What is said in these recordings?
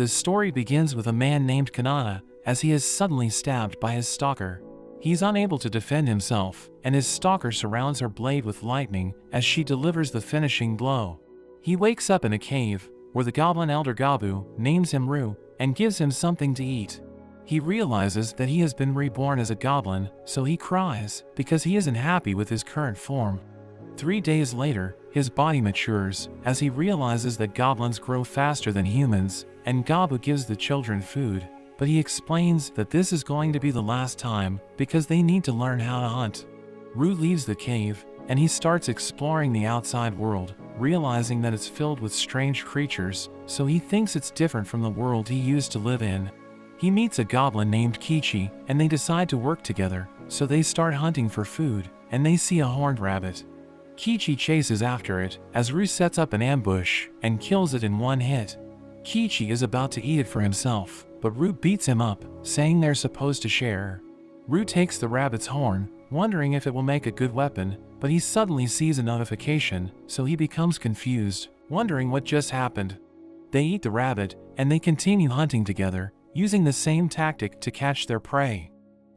The story begins with a man named Kanata, as he is suddenly stabbed by his stalker. He's unable to defend himself, and his stalker surrounds her blade with lightning as she delivers the finishing blow. He wakes up in a cave, where the goblin elder Gabu names him Ru and gives him something to eat. He realizes that he has been reborn as a goblin, so he cries because he isn't happy with his current form. 3 days later, his body matures as he realizes that goblins grow faster than humans, and Gabu gives the children food, but he explains that this is going to be the last time because they need to learn how to hunt. Ru leaves the cave, and he starts exploring the outside world, realizing that it's filled with strange creatures, so he thinks it's different from the world he used to live in. He meets a goblin named Kichi, and they decide to work together, so they start hunting for food, and they see a horned rabbit. Kichi chases after it, as Ru sets up an ambush, and kills it in one hit. Kichi is about to eat it for himself, but Ru beats him up, saying they're supposed to share. Ru takes the rabbit's horn, wondering if it will make a good weapon, but he suddenly sees a notification, so he becomes confused, wondering what just happened. They eat the rabbit, and they continue hunting together, using the same tactic to catch their prey.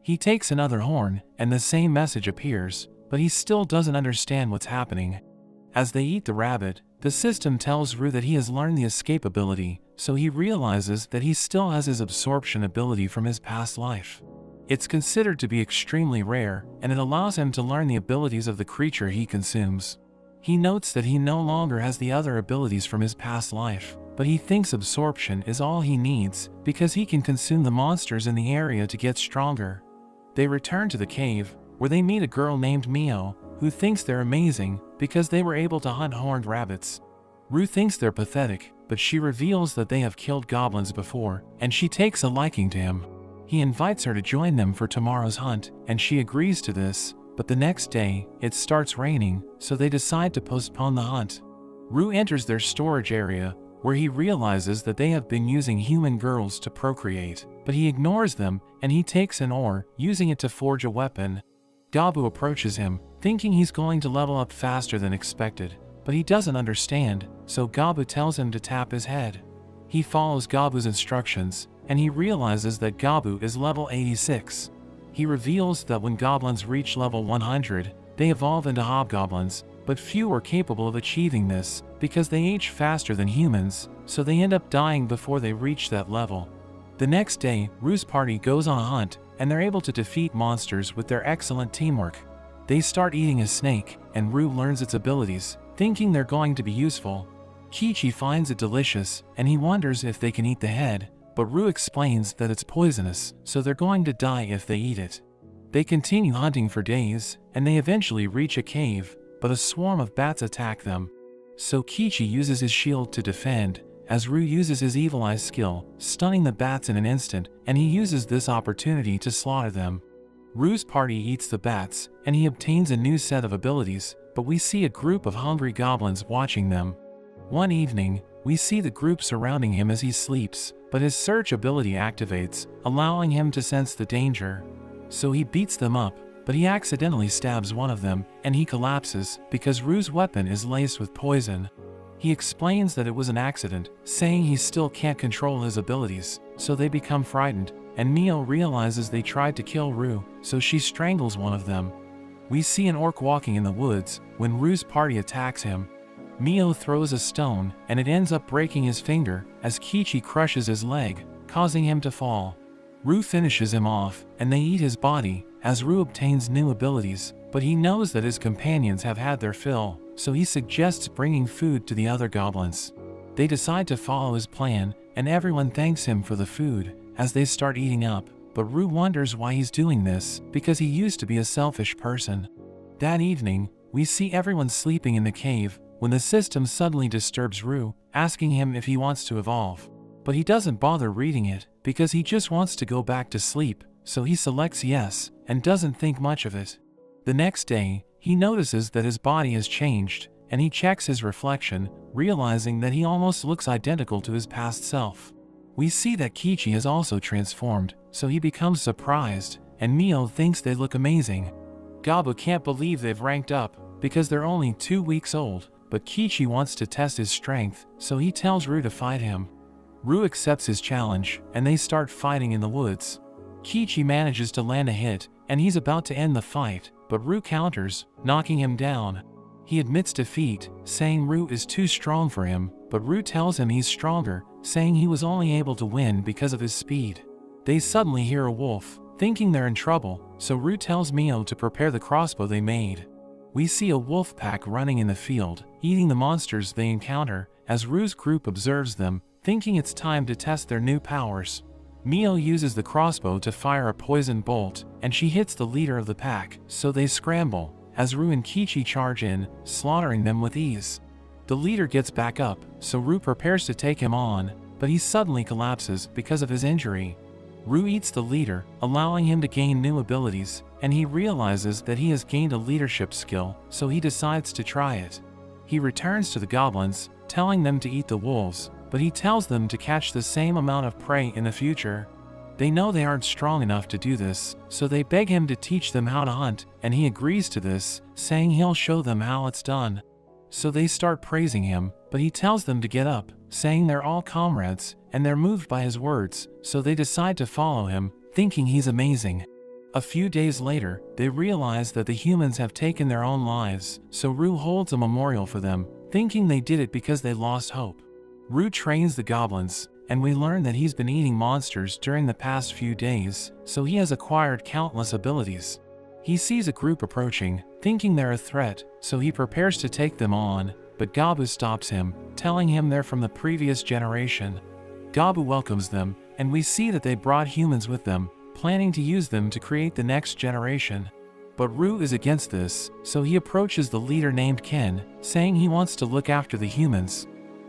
He takes another horn, and the same message appears, but he still doesn't understand what's happening. As they eat the rabbit, the system tells Ru that he has learned the escape ability, so he realizes that he still has his absorption ability from his past life. It's considered to be extremely rare, and it allows him to learn the abilities of the creature he consumes. He notes that he no longer has the other abilities from his past life, but he thinks absorption is all he needs because he can consume the monsters in the area to get stronger. They return to the cave, where they meet a girl named Mio, who thinks they're amazing because they were able to hunt horned rabbits. Ru thinks they're pathetic, but she reveals that they have killed goblins before, and she takes a liking to him. He invites her to join them for tomorrow's hunt, and she agrees to this, but the next day, it starts raining, so they decide to postpone the hunt. Ru enters their storage area, where he realizes that they have been using human girls to procreate, but he ignores them, and he takes an ore, using it to forge a weapon. Gabu approaches him, thinking he's going to level up faster than expected, but he doesn't understand, so Gabu tells him to tap his head. He follows Gabu's instructions, and he realizes that Gabu is level 86. He reveals that when goblins reach level 100, they evolve into hobgoblins, but few are capable of achieving this because they age faster than humans, so they end up dying before they reach that level. The next day, Ru's party goes on a hunt, and they're able to defeat monsters with their excellent teamwork. They start eating a snake, and Ru learns its abilities, thinking they're going to be useful. Kichi finds it delicious, and he wonders if they can eat the head, but Ru explains that it's poisonous, so they're going to die if they eat it. They continue hunting for days, and they eventually reach a cave, but a swarm of bats attack them. So Kichi uses his shield to defend, as Ru uses his Evil Eye skill, stunning the bats in an instant, and he uses this opportunity to slaughter them. Ru's party eats the bats, and he obtains a new set of abilities, but we see a group of hungry goblins watching them. One evening, we see the group surrounding him as he sleeps, but his search ability activates, allowing him to sense the danger. So he beats them up, but he accidentally stabs one of them, and he collapses because Ru's weapon is laced with poison. He explains that it was an accident, saying he still can't control his abilities, so they become frightened, and Mio realizes they tried to kill Ru, so she strangles one of them. We see an orc walking in the woods when Ru's party attacks him. Mio throws a stone, and it ends up breaking his finger as Kichi crushes his leg, causing him to fall. Ru finishes him off, and they eat his body, as Ru obtains new abilities, but he knows that his companions have had their fill, so he suggests bringing food to the other goblins. They decide to follow his plan, and everyone thanks him for the food, as they start eating up, but Ru wonders why he's doing this, because he used to be a selfish person. That evening, we see everyone sleeping in the cave, when the system suddenly disturbs Ru, asking him if he wants to evolve. But he doesn't bother reading it, because he just wants to go back to sleep, so he selects yes, and doesn't think much of it. The next day, he notices that his body has changed, and he checks his reflection, realizing that he almost looks identical to his past self. We see that Kichi has also transformed, so he becomes surprised, and Mio thinks they look amazing. Gabu can't believe they've ranked up, because they're only 2 weeks old, but Kichi wants to test his strength, so he tells Ru to fight him. Rue accepts his challenge, and they start fighting in the woods. Kichi manages to land a hit, and he's about to end the fight, but Rue counters, knocking him down. He admits defeat, saying Rue is too strong for him, but Rue tells him he's stronger, saying he was only able to win because of his speed. They suddenly hear a wolf, thinking they're in trouble, so Rue tells Mio to prepare the crossbow they made. We see a wolf pack running in the field, eating the monsters they encounter, as Rue's group observes them, thinking it's time to test their new powers. Mio uses the crossbow to fire a poison bolt, and she hits the leader of the pack, so they scramble, as Rue and Kichi charge in, slaughtering them with ease. The leader gets back up, so Rue prepares to take him on, but he suddenly collapses because of his injury. Rue eats the leader, allowing him to gain new abilities, and he realizes that he has gained a leadership skill, so he decides to try it. He returns to the goblins, telling them to eat the wolves, but he tells them to catch the same amount of prey in the future. They know they aren't strong enough to do this, so they beg him to teach them how to hunt, and he agrees to this, saying he'll show them how it's done. So they start praising him, but he tells them to get up, saying they're all comrades, and they're moved by his words, so they decide to follow him, thinking he's amazing. A few days later, they realize that the humans have taken their own lives, so Rue holds a memorial for them, thinking they did it because they lost hope. Rue trains the goblins, and we learn that he's been eating monsters during the past few days, so he has acquired countless abilities. He sees a group approaching, thinking they're a threat, so he prepares to take them on, but Gabu stops him, telling him they're from the previous generation. Gabu welcomes them, and we see that they brought humans with them, planning to use them to create the next generation. But Rue is against this, so he approaches the leader named Ken, saying he wants to look after the humans.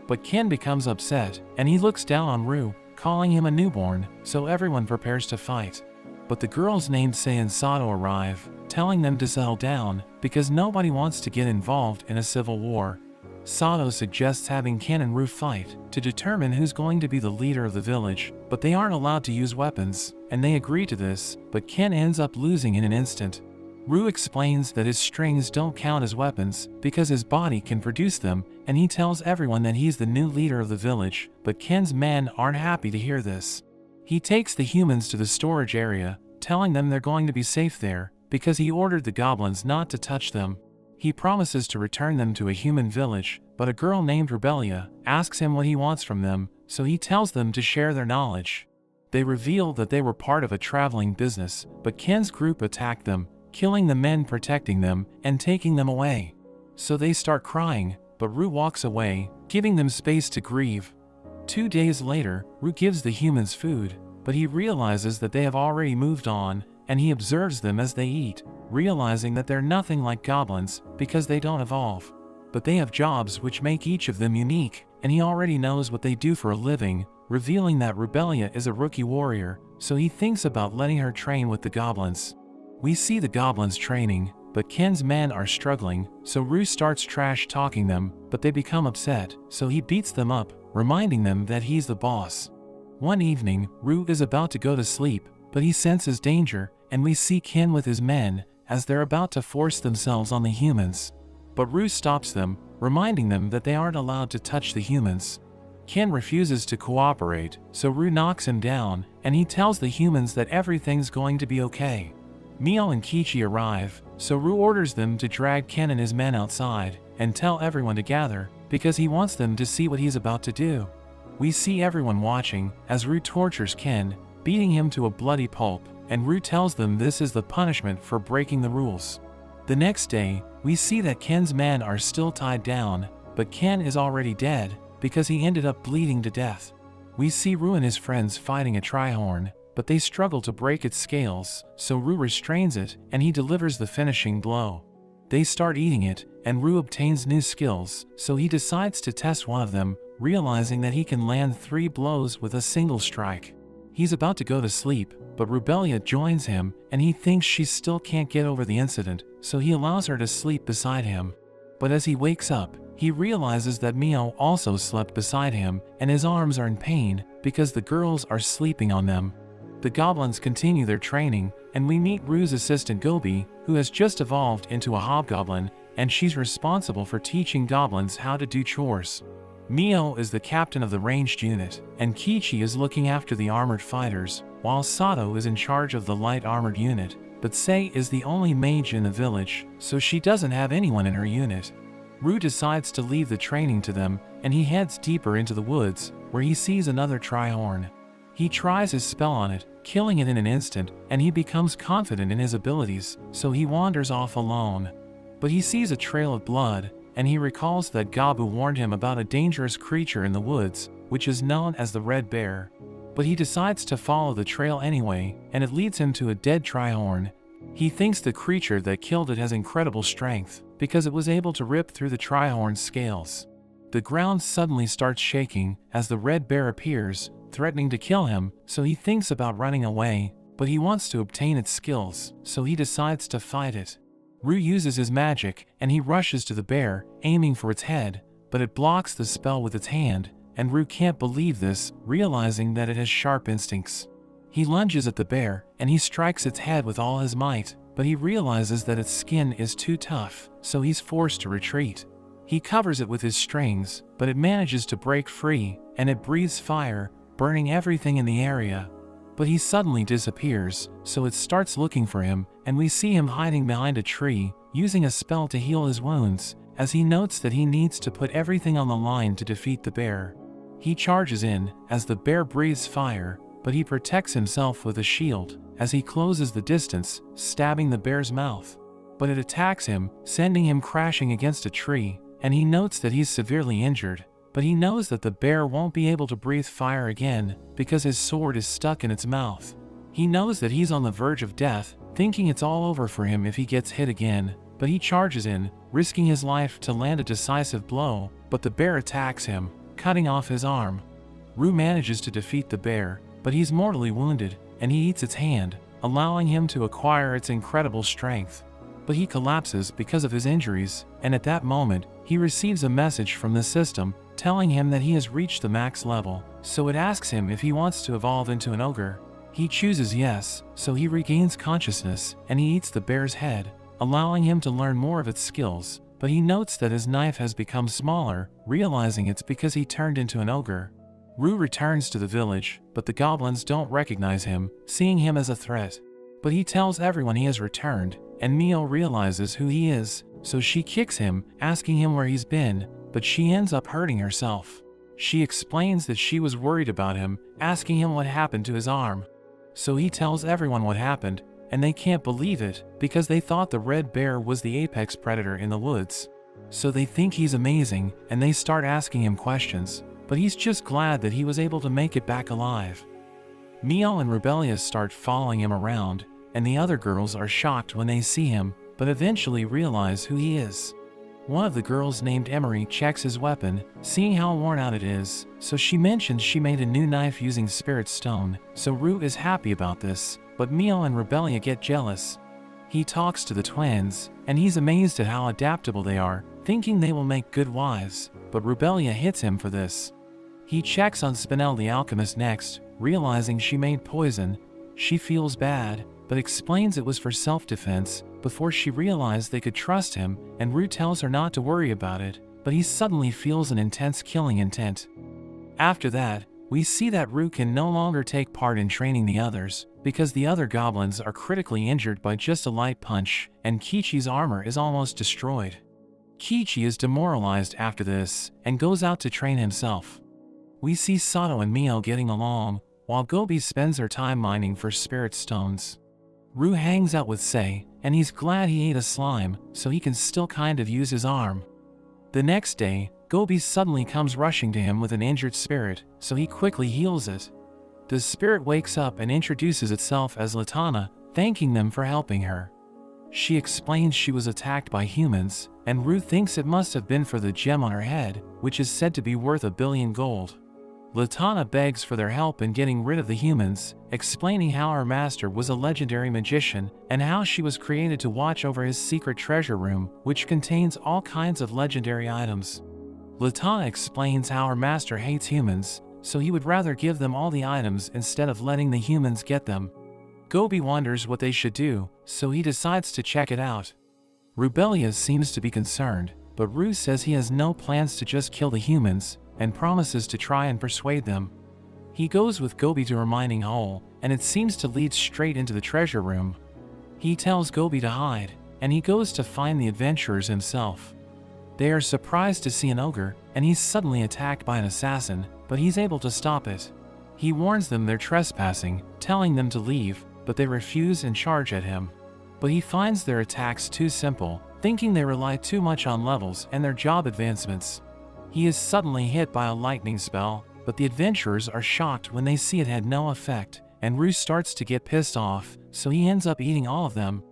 But Ken becomes upset, and he looks down on Rue, calling him a newborn, so everyone prepares to fight. But the girls named Sei and Sato arrive, telling them to settle down, because nobody wants to get involved in a civil war. Sato suggests having Ken and Rue fight, to determine who's going to be the leader of the village, but they aren't allowed to use weapons, and they agree to this, but Ken ends up losing in an instant. Rue explains that his strings don't count as weapons, because his body can produce them, and he tells everyone that he's the new leader of the village, but Ken's men aren't happy to hear this. He takes the humans to the storage area, telling them they're going to be safe there, because he ordered the goblins not to touch them. He promises to return them to a human village, but a girl named Rebellia asks him what he wants from them, so he tells them to share their knowledge. They reveal that they were part of a traveling business, but Ken's group attacked them, killing the men protecting them and taking them away. So they start crying, but Rue walks away, giving them space to grieve. 2 days later, Rue gives the humans food, but he realizes that they have already moved on, and he observes them as they eat, realizing that they're nothing like goblins because they don't evolve. But they have jobs which make each of them unique, and he already knows what they do for a living, revealing that Rebellia is a rookie warrior, so he thinks about letting her train with the goblins. We see the goblins training, but Ken's men are struggling, so Rue starts trash-talking them, but they become upset, so he beats them up, reminding them that he's the boss. One evening, Rue is about to go to sleep, but he senses danger, and we see Ken with his men, as they're about to force themselves on the humans. But Rue stops them, reminding them that they aren't allowed to touch the humans. Ken refuses to cooperate, so Rue knocks him down, and he tells the humans that everything's going to be okay. Mio and Kichi arrive, so Rue orders them to drag Ken and his men outside, and tell everyone to gather, because he wants them to see what he's about to do. We see everyone watching, as Rue tortures Ken, beating him to a bloody pulp, and Rue tells them this is the punishment for breaking the rules. The next day, we see that Ken's men are still tied down, but Ken is already dead, because he ended up bleeding to death. We see Rue and his friends fighting a trihorn, but they struggle to break its scales, so Rue restrains it, and he delivers the finishing blow. They start eating it, and Rue obtains new skills, so he decides to test one of them, realizing that he can land 3 blows with a single strike. He's about to go to sleep, but Rebellia joins him, and he thinks she still can't get over the incident, so he allows her to sleep beside him. But as he wakes up, he realizes that Mio also slept beside him, and his arms are in pain, because the girls are sleeping on them. The goblins continue their training, and we meet Rue's assistant Gobi, who has just evolved into a hobgoblin, and she's responsible for teaching goblins how to do chores. Mio is the captain of the ranged unit, and Kichi is looking after the armored fighters, while Sato is in charge of the light armored unit, but Sei is the only mage in the village, so she doesn't have anyone in her unit. Ru decides to leave the training to them, and he heads deeper into the woods, where he sees another Trihorn. He tries his spell on it, killing it in an instant, and he becomes confident in his abilities, so he wanders off alone. But he sees a trail of blood, and he recalls that Gabu warned him about a dangerous creature in the woods, which is known as the Red Bear. But he decides to follow the trail anyway, and it leads him to a dead Trihorn. He thinks the creature that killed it has incredible strength, because it was able to rip through the Trihorn's scales. The ground suddenly starts shaking as the Red Bear appears, threatening to kill him, so he thinks about running away, but he wants to obtain its skills, so he decides to fight it. Ru uses his magic, and he rushes to the bear, aiming for its head, but it blocks the spell with its hand, and Ru can't believe this, realizing that it has sharp instincts. He lunges at the bear, and he strikes its head with all his might, but he realizes that its skin is too tough, so he's forced to retreat. He covers it with his strings, but it manages to break free, and it breathes fire, burning everything in the area. But he suddenly disappears, so it starts looking for him, and we see him hiding behind a tree, using a spell to heal his wounds, as he notes that he needs to put everything on the line to defeat the bear. He charges in, as the bear breathes fire, but he protects himself with a shield, as he closes the distance, stabbing the bear's mouth. But it attacks him, sending him crashing against a tree, and he notes that he's severely injured. But he knows that the bear won't be able to breathe fire again, because his sword is stuck in its mouth. He knows that he's on the verge of death, thinking it's all over for him if he gets hit again, but he charges in, risking his life to land a decisive blow, but the bear attacks him, cutting off his arm. Ru manages to defeat the bear, but he's mortally wounded, and he eats its hand, allowing him to acquire its incredible strength. But he collapses because of his injuries, and at that moment, he receives a message from the system, telling him that he has reached the max level, so it asks him if he wants to evolve into an ogre. He chooses yes, so he regains consciousness, and he eats the bear's head, allowing him to learn more of its skills, but he notes that his knife has become smaller, realizing it's because he turned into an ogre. Ru returns to the village, but the goblins don't recognize him, seeing him as a threat. But he tells everyone he has returned, and Mio realizes who he is, so she kicks him, asking him where he's been, but she ends up hurting herself. She explains that she was worried about him, asking him what happened to his arm. So he tells everyone what happened, and they can't believe it, because they thought the red bear was the apex predator in the woods. So they think he's amazing, and they start asking him questions, but he's just glad that he was able to make it back alive. Mio and Rebellious start following him around, and the other girls are shocked when they see him, but eventually realize who he is. One of the girls named Emery checks his weapon, seeing how worn out it is, so she mentions she made a new knife using spirit stone, so Ru is happy about this, but Mio and Rebellia get jealous. He talks to the twins, and he's amazed at how adaptable they are, thinking they will make good wives, but Rebellia hits him for this. He checks on Spinel the alchemist next, realizing she made poison. She feels bad, but explains it was for self-defense, before she realized they could trust him, and Ru tells her not to worry about it, but he suddenly feels an intense killing intent. After that, we see that Ru can no longer take part in training the others, because the other goblins are critically injured by just a light punch, and Kichi's armor is almost destroyed. Kichi is demoralized after this, and goes out to train himself. We see Sato and Mio getting along, while Gobi spends her time mining for spirit stones. Ru hangs out with Sei, and he's glad he ate a slime, so he can still kind of use his arm. The next day, Gobi suddenly comes rushing to him with an injured spirit, so he quickly heals it. The spirit wakes up and introduces itself as Latana, thanking them for helping her. She explains she was attacked by humans, and Ru thinks it must have been for the gem on her head, which is said to be worth 1 billion gold. Latana begs for their help in getting rid of the humans, explaining how her master was a legendary magician and how she was created to watch over his secret treasure room, which contains all kinds of legendary items. Latana explains how her master hates humans, so he would rather give them all the items instead of letting the humans get them. Gobi wonders what they should do, so he decides to check it out. Rebellious seems to be concerned, but Ru says he has no plans to just kill the humans, and promises to try and persuade them. He goes with Gobi to a mining hole, and it seems to lead straight into the treasure room. He tells Gobi to hide, and he goes to find the adventurers himself. They are surprised to see an ogre, and he's suddenly attacked by an assassin, but he's able to stop it. He warns them they're trespassing, telling them to leave, but they refuse and charge at him. But he finds their attacks too simple, thinking they rely too much on levels and their job advancements. He is suddenly hit by a lightning spell, but the adventurers are shocked when they see it had no effect, and Rue starts to get pissed off, so he ends up eating all of them.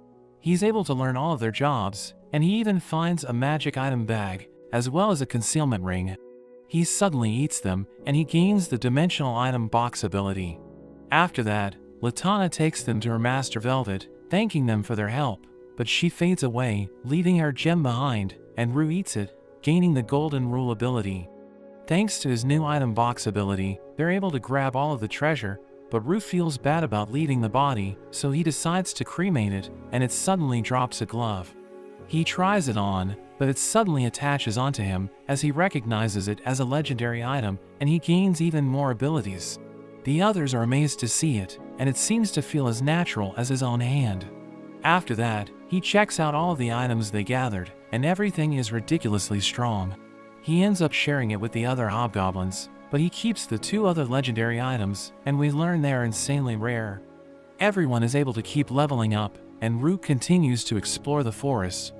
He's able to learn all of their jobs, and he even finds a magic item bag, as well as a concealment ring. He suddenly eats them, and he gains the dimensional item box ability. After that, Latana takes them to her master Velvet, thanking them for their help, but she fades away, leaving her gem behind, and Rue eats it, gaining the golden rule ability. Thanks to his new item box ability, they're able to grab all of the treasure, but Rue feels bad about leaving the body, so he decides to cremate it, and it suddenly drops a glove. He tries it on, but it suddenly attaches onto him as he recognizes it as a legendary item, and he gains even more abilities. The others are amazed to see it, and it seems to feel as natural as his own hand. After that, he checks out all of the items they gathered, and everything is ridiculously strong. He ends up sharing it with the other hobgoblins, but he keeps the 2 other legendary items, and we learn they are insanely rare. Everyone is able to keep leveling up, and Rue continues to explore the forest.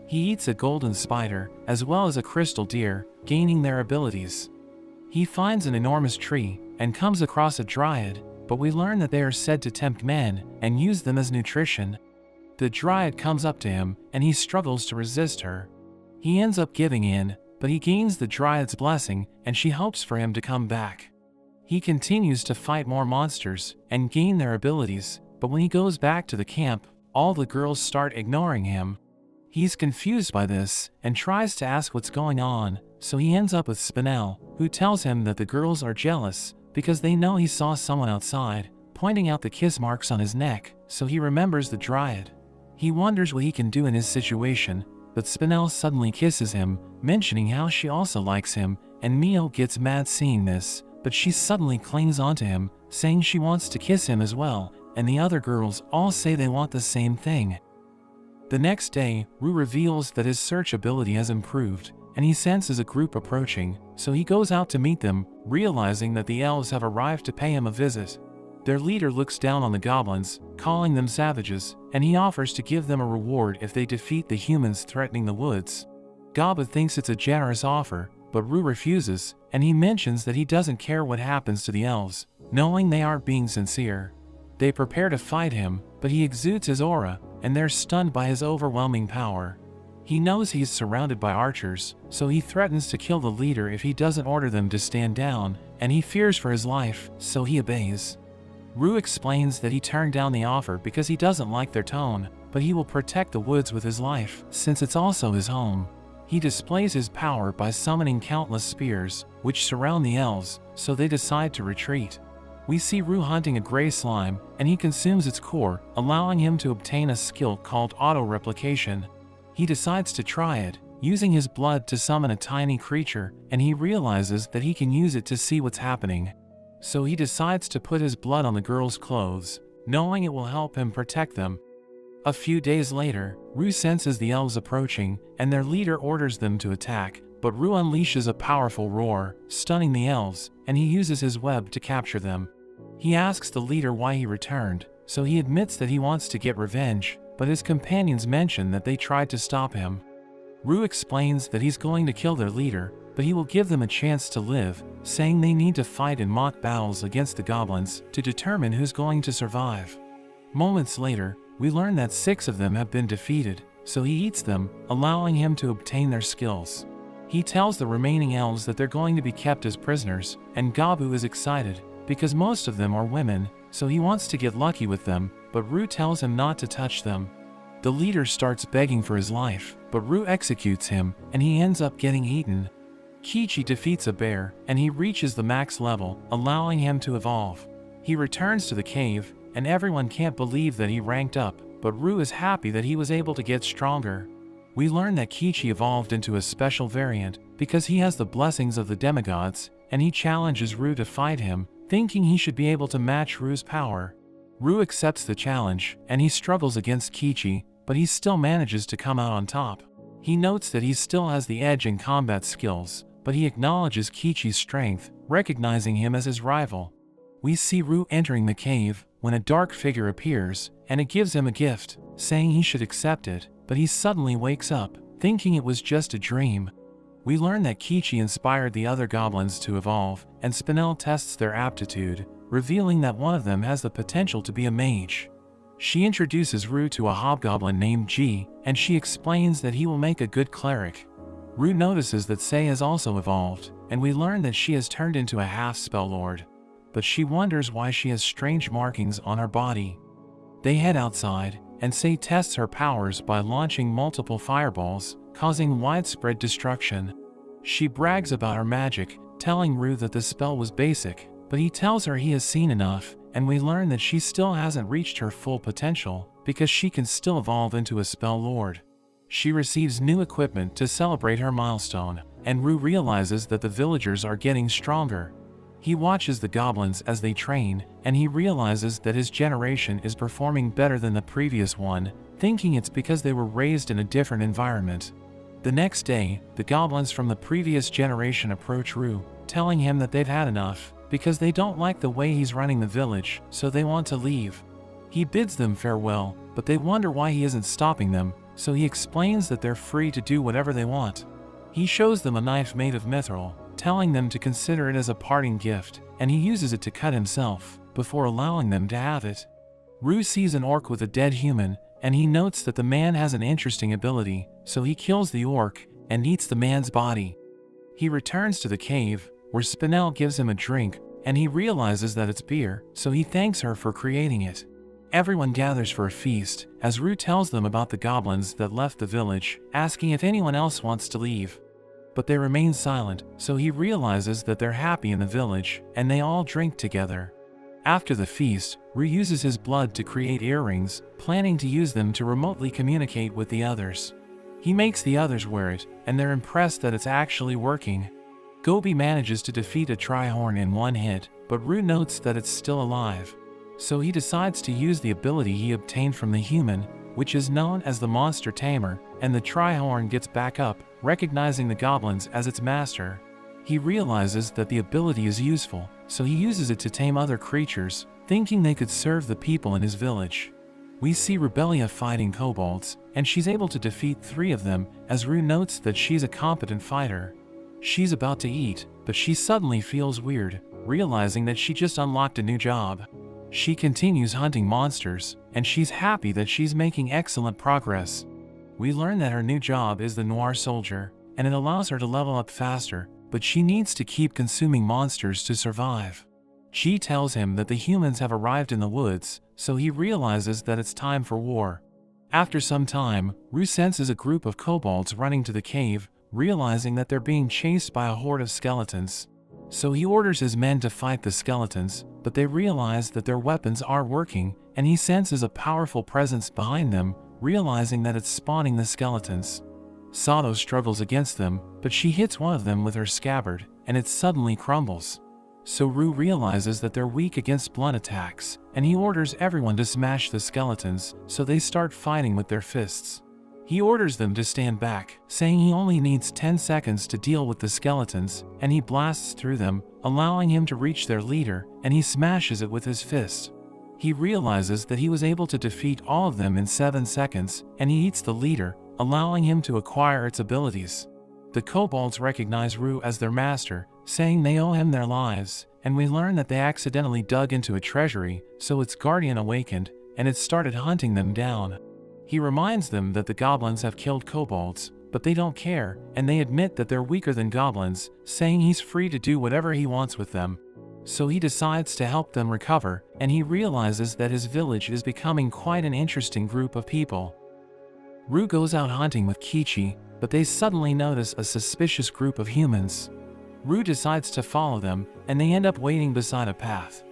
He eats a golden spider, as well as a crystal deer, gaining their abilities. He finds an enormous tree, and comes across a dryad, but we learn that they are said to tempt men, and use them as nutrition. The dryad comes up to him, and he struggles to resist her. He ends up giving in, but he gains the dryad's blessing, and she hopes for him to come back. He continues to fight more monsters, and gain their abilities, but when he goes back to the camp, all the girls start ignoring him. He's confused by this, and tries to ask what's going on, so he ends up with Spinel, who tells him that the girls are jealous, because they know he saw someone outside, pointing out the kiss marks on his neck, so he remembers the dryad. He wonders what he can do in his situation, but Spinel suddenly kisses him, mentioning how she also likes him, and Mio gets mad seeing this, but she suddenly clings onto him, saying she wants to kiss him as well, and the other girls all say they want the same thing. The next day, Rue reveals that his search ability has improved, and he senses a group approaching, so he goes out to meet them, realizing that the elves have arrived to pay him a visit. Their leader looks down on the goblins, calling them savages, and he offers to give them a reward if they defeat the humans threatening the woods. Gaba thinks it's a generous offer, but Rue refuses, and he mentions that he doesn't care what happens to the elves, knowing they aren't being sincere. They prepare to fight him, but he exudes his aura, and they're stunned by his overwhelming power. He knows he's surrounded by archers, so he threatens to kill the leader if he doesn't order them to stand down, and he fears for his life, so he obeys. Rue explains that he turned down the offer because he doesn't like their tone, but he will protect the woods with his life, since it's also his home. He displays his power by summoning countless spears, which surround the elves, so they decide to retreat. We see Rue hunting a gray slime, and he consumes its core, allowing him to obtain a skill called auto-replication. He decides to try it, using his blood to summon a tiny creature, and he realizes that he can use it to see what's happening. So he decides to put his blood on the girls' clothes, knowing it will help him protect them. A few days later, Rue senses the elves approaching, and their leader orders them to attack, but Rue unleashes a powerful roar, stunning the elves, and he uses his web to capture them. He asks the leader why he returned, so he admits that he wants to get revenge, but his companions mention that they tried to stop him. Rue explains that he's going to kill their leader, but he will give them a chance to live, saying they need to fight in mock battles against the goblins to determine who's going to survive. Moments later, we learn that 6 of them have been defeated, so he eats them, allowing him to obtain their skills. He tells the remaining elves that they're going to be kept as prisoners, and Gabu is excited, because most of them are women, so he wants to get lucky with them, but Rue tells him not to touch them. The leader starts begging for his life, but Rue executes him, and he ends up getting eaten. Kichi defeats a bear, and he reaches the max level, allowing him to evolve. He returns to the cave, and everyone can't believe that he ranked up, but Rue is happy that he was able to get stronger. We learn that Kichi evolved into a special variant because he has the blessings of the demigods, and he challenges Rue to fight him, thinking he should be able to match Rue's power. Rue accepts the challenge, and he struggles against Kichi, but he still manages to come out on top. He notes that he still has the edge in combat skills, but he acknowledges Kichi's strength, recognizing him as his rival. We see Rue entering the cave when a dark figure appears, and it gives him a gift, saying he should accept it, but he suddenly wakes up, thinking it was just a dream. We learn that Kichi inspired the other goblins to evolve, and Spinel tests their aptitude, revealing that one of them has the potential to be a mage. She introduces Rue to a hobgoblin named G, and she explains that he will make a good cleric. Rue notices that Sei has also evolved, and we learn that she has turned into a half-spell lord. But she wonders why she has strange markings on her body. They head outside, and Sei tests her powers by launching multiple fireballs, causing widespread destruction. She brags about her magic, telling Rue that the spell was basic, but he tells her he has seen enough, and we learn that she still hasn't reached her full potential, because she can still evolve into a spell lord. She receives new equipment to celebrate her milestone, and Rue realizes that the villagers are getting stronger. He watches the goblins as they train, and he realizes that his generation is performing better than the previous one, thinking it's because they were raised in a different environment. The next day, the goblins from the previous generation approach Rue, telling him that they've had enough, because they don't like the way he's running the village, so they want to leave. He bids them farewell, but they wonder why he isn't stopping them, so he explains that they're free to do whatever they want. He shows them a knife made of mithril, telling them to consider it as a parting gift, and he uses it to cut himself, before allowing them to have it. Rue sees an orc with a dead human, and he notes that the man has an interesting ability, so he kills the orc and eats the man's body. He returns to the cave, where Spinel gives him a drink, and he realizes that it's beer, so he thanks her for creating it. Everyone gathers for a feast, as Rue tells them about the goblins that left the village, asking if anyone else wants to leave. But they remain silent, so he realizes that they're happy in the village, and they all drink together. After the feast, Rue uses his blood to create earrings, planning to use them to remotely communicate with the others. He makes the others wear it, and they're impressed that it's actually working. Gobi manages to defeat a Trihorn in one hit, but Rue notes that it's still alive. So he decides to use the ability he obtained from the human, which is known as the Monster Tamer, and the Trihorn gets back up, recognizing the goblins as its master. He realizes that the ability is useful, so he uses it to tame other creatures, thinking they could serve the people in his village. We see Rebelia fighting kobolds, and she's able to defeat 3 of them, as Rue notes that she's a competent fighter. She's about to eat, but she suddenly feels weird, realizing that she just unlocked a new job. She continues hunting monsters, and she's happy that she's making excellent progress. We learn that her new job is the Noir Soldier, and it allows her to level up faster, but she needs to keep consuming monsters to survive. She tells him that the humans have arrived in the woods, so he realizes that it's time for war. After some time, Rue senses a group of kobolds running to the cave, realizing that they're being chased by a horde of skeletons. So he orders his men to fight the skeletons, but they realize that their weapons are working, and he senses a powerful presence behind them, realizing that it's spawning the skeletons. Sato struggles against them, but she hits one of them with her scabbard, and it suddenly crumbles. So Rue realizes that they're weak against blunt attacks, and he orders everyone to smash the skeletons, so they start fighting with their fists. He orders them to stand back, saying he only needs 10 seconds to deal with the skeletons, and he blasts through them, allowing him to reach their leader, and he smashes it with his fist. He realizes that he was able to defeat all of them in 7 seconds, and he eats the leader, allowing him to acquire its abilities. The kobolds recognize Rue as their master, saying they owe him their lives, and we learn that they accidentally dug into a treasury, so its guardian awakened, and it started hunting them down. He reminds them that the goblins have killed kobolds, but they don't care, and they admit that they're weaker than goblins, saying he's free to do whatever he wants with them. So he decides to help them recover, and he realizes that his village is becoming quite an interesting group of people. Rue goes out hunting with Kichi, but they suddenly notice a suspicious group of humans. Rue decides to follow them, and they end up waiting beside a path.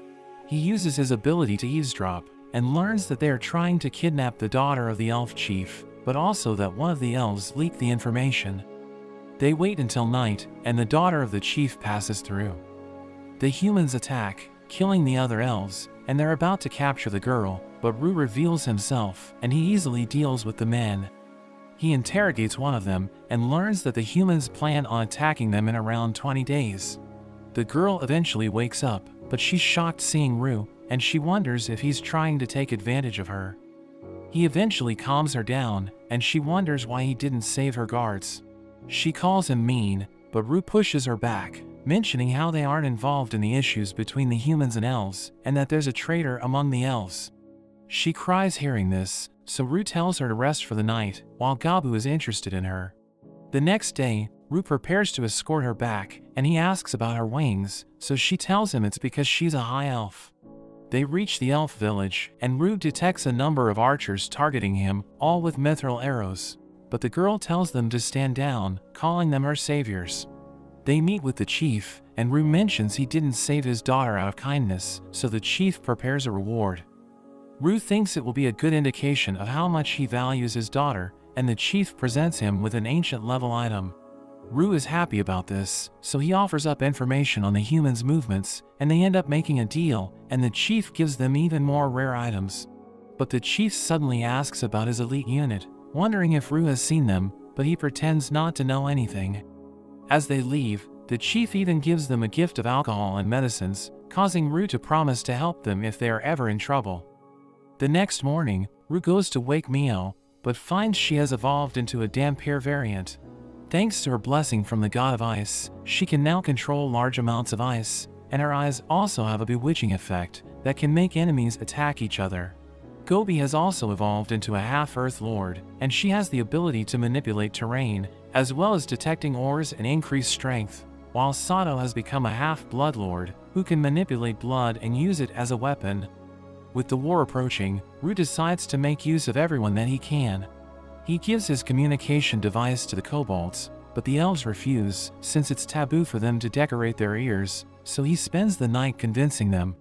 He uses his ability to eavesdrop, and learns that they are trying to kidnap the daughter of the elf chief, but also that one of the elves leaked the information. They wait until night, and the daughter of the chief passes through. The humans attack, killing the other elves, and they're about to capture the girl, but Rue reveals himself, and he easily deals with the men. He interrogates one of them, and learns that the humans plan on attacking them in around 20 days. The girl eventually wakes up, but she's shocked seeing Rue, and she wonders if he's trying to take advantage of her. He eventually calms her down, and she wonders why he didn't save her guards. She calls him mean, but Rue pushes her back, mentioning how they aren't involved in the issues between the humans and elves, and that there's a traitor among the elves. She cries hearing this, so Rue tells her to rest for the night, while Gabu is interested in her. The next day, Rue prepares to escort her back, and he asks about her wings, so she tells him it's because she's a high elf. They reach the elf village, and Rue detects a number of archers targeting him, all with mithril arrows. But the girl tells them to stand down, calling them her saviors. They meet with the chief, and Rue mentions he didn't save his daughter out of kindness, so the chief prepares a reward. Rue thinks it will be a good indication of how much he values his daughter, and the chief presents him with an ancient level item. Rue is happy about this, so he offers up information on the humans' movements, and they end up making a deal, and the chief gives them even more rare items. But the chief suddenly asks about his elite unit, wondering if Rue has seen them, but he pretends not to know anything. As they leave, the chief even gives them a gift of alcohol and medicines, causing Rue to promise to help them if they are ever in trouble. The next morning, Rue goes to wake Mio, but finds she has evolved into a Dhampir variant. Thanks to her blessing from the god of ice, she can now control large amounts of ice, and her eyes also have a bewitching effect that can make enemies attack each other. Gobi has also evolved into a half-earth lord, and she has the ability to manipulate terrain, as well as detecting ores and increase strength, while Sato has become a half-blood lord, who can manipulate blood and use it as a weapon. With the war approaching, Rue decides to make use of everyone that he can. He gives his communication device to the kobolds, but the elves refuse, since it's taboo for them to decorate their ears, so he spends the night convincing them.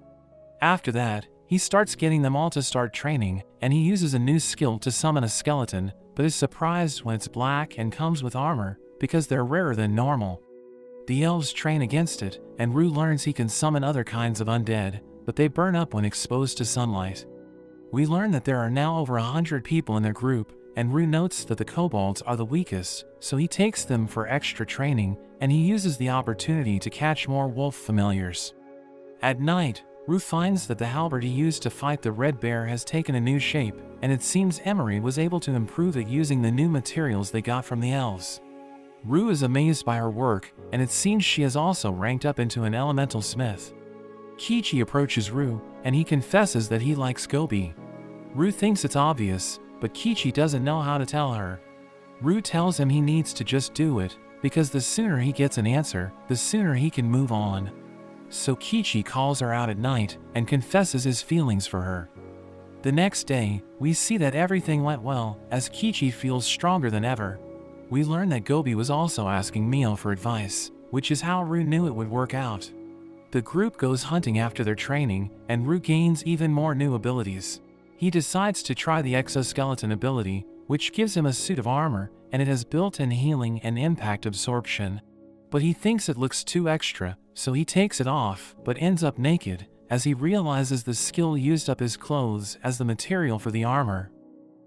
After that, he starts getting them all to start training, and he uses a new skill to summon a skeleton, but is surprised when it's black and comes with armor, because they're rarer than normal. The elves train against it, and Rue learns he can summon other kinds of undead, but they burn up when exposed to sunlight. We learn that there are now over 100 people in their group, and Rue notes that the kobolds are the weakest, so he takes them for extra training, and he uses the opportunity to catch more wolf familiars. At night, Rue finds that the halberd he used to fight the red bear has taken a new shape, and it seems Emery was able to improve it using the new materials they got from the elves. Rue is amazed by her work, and it seems she has also ranked up into an elemental smith. Kichi approaches Rue, and he confesses that he likes Gobi. Rue thinks it's obvious, but Kichi doesn't know how to tell her. Rue tells him he needs to just do it, because the sooner he gets an answer, the sooner he can move on. So Kichi calls her out at night and confesses his feelings for her. The next day, we see that everything went well, as Kichi feels stronger than ever. We learn that Gobi was also asking Mio for advice, which is how Rue knew it would work out. The group goes hunting after their training, and Rue gains even more new abilities. He decides to try the exoskeleton ability, which gives him a suit of armor, and it has built-in healing and impact absorption. But he thinks it looks too extra, so he takes it off, but ends up naked, as he realizes the skill used up his clothes as the material for the armor.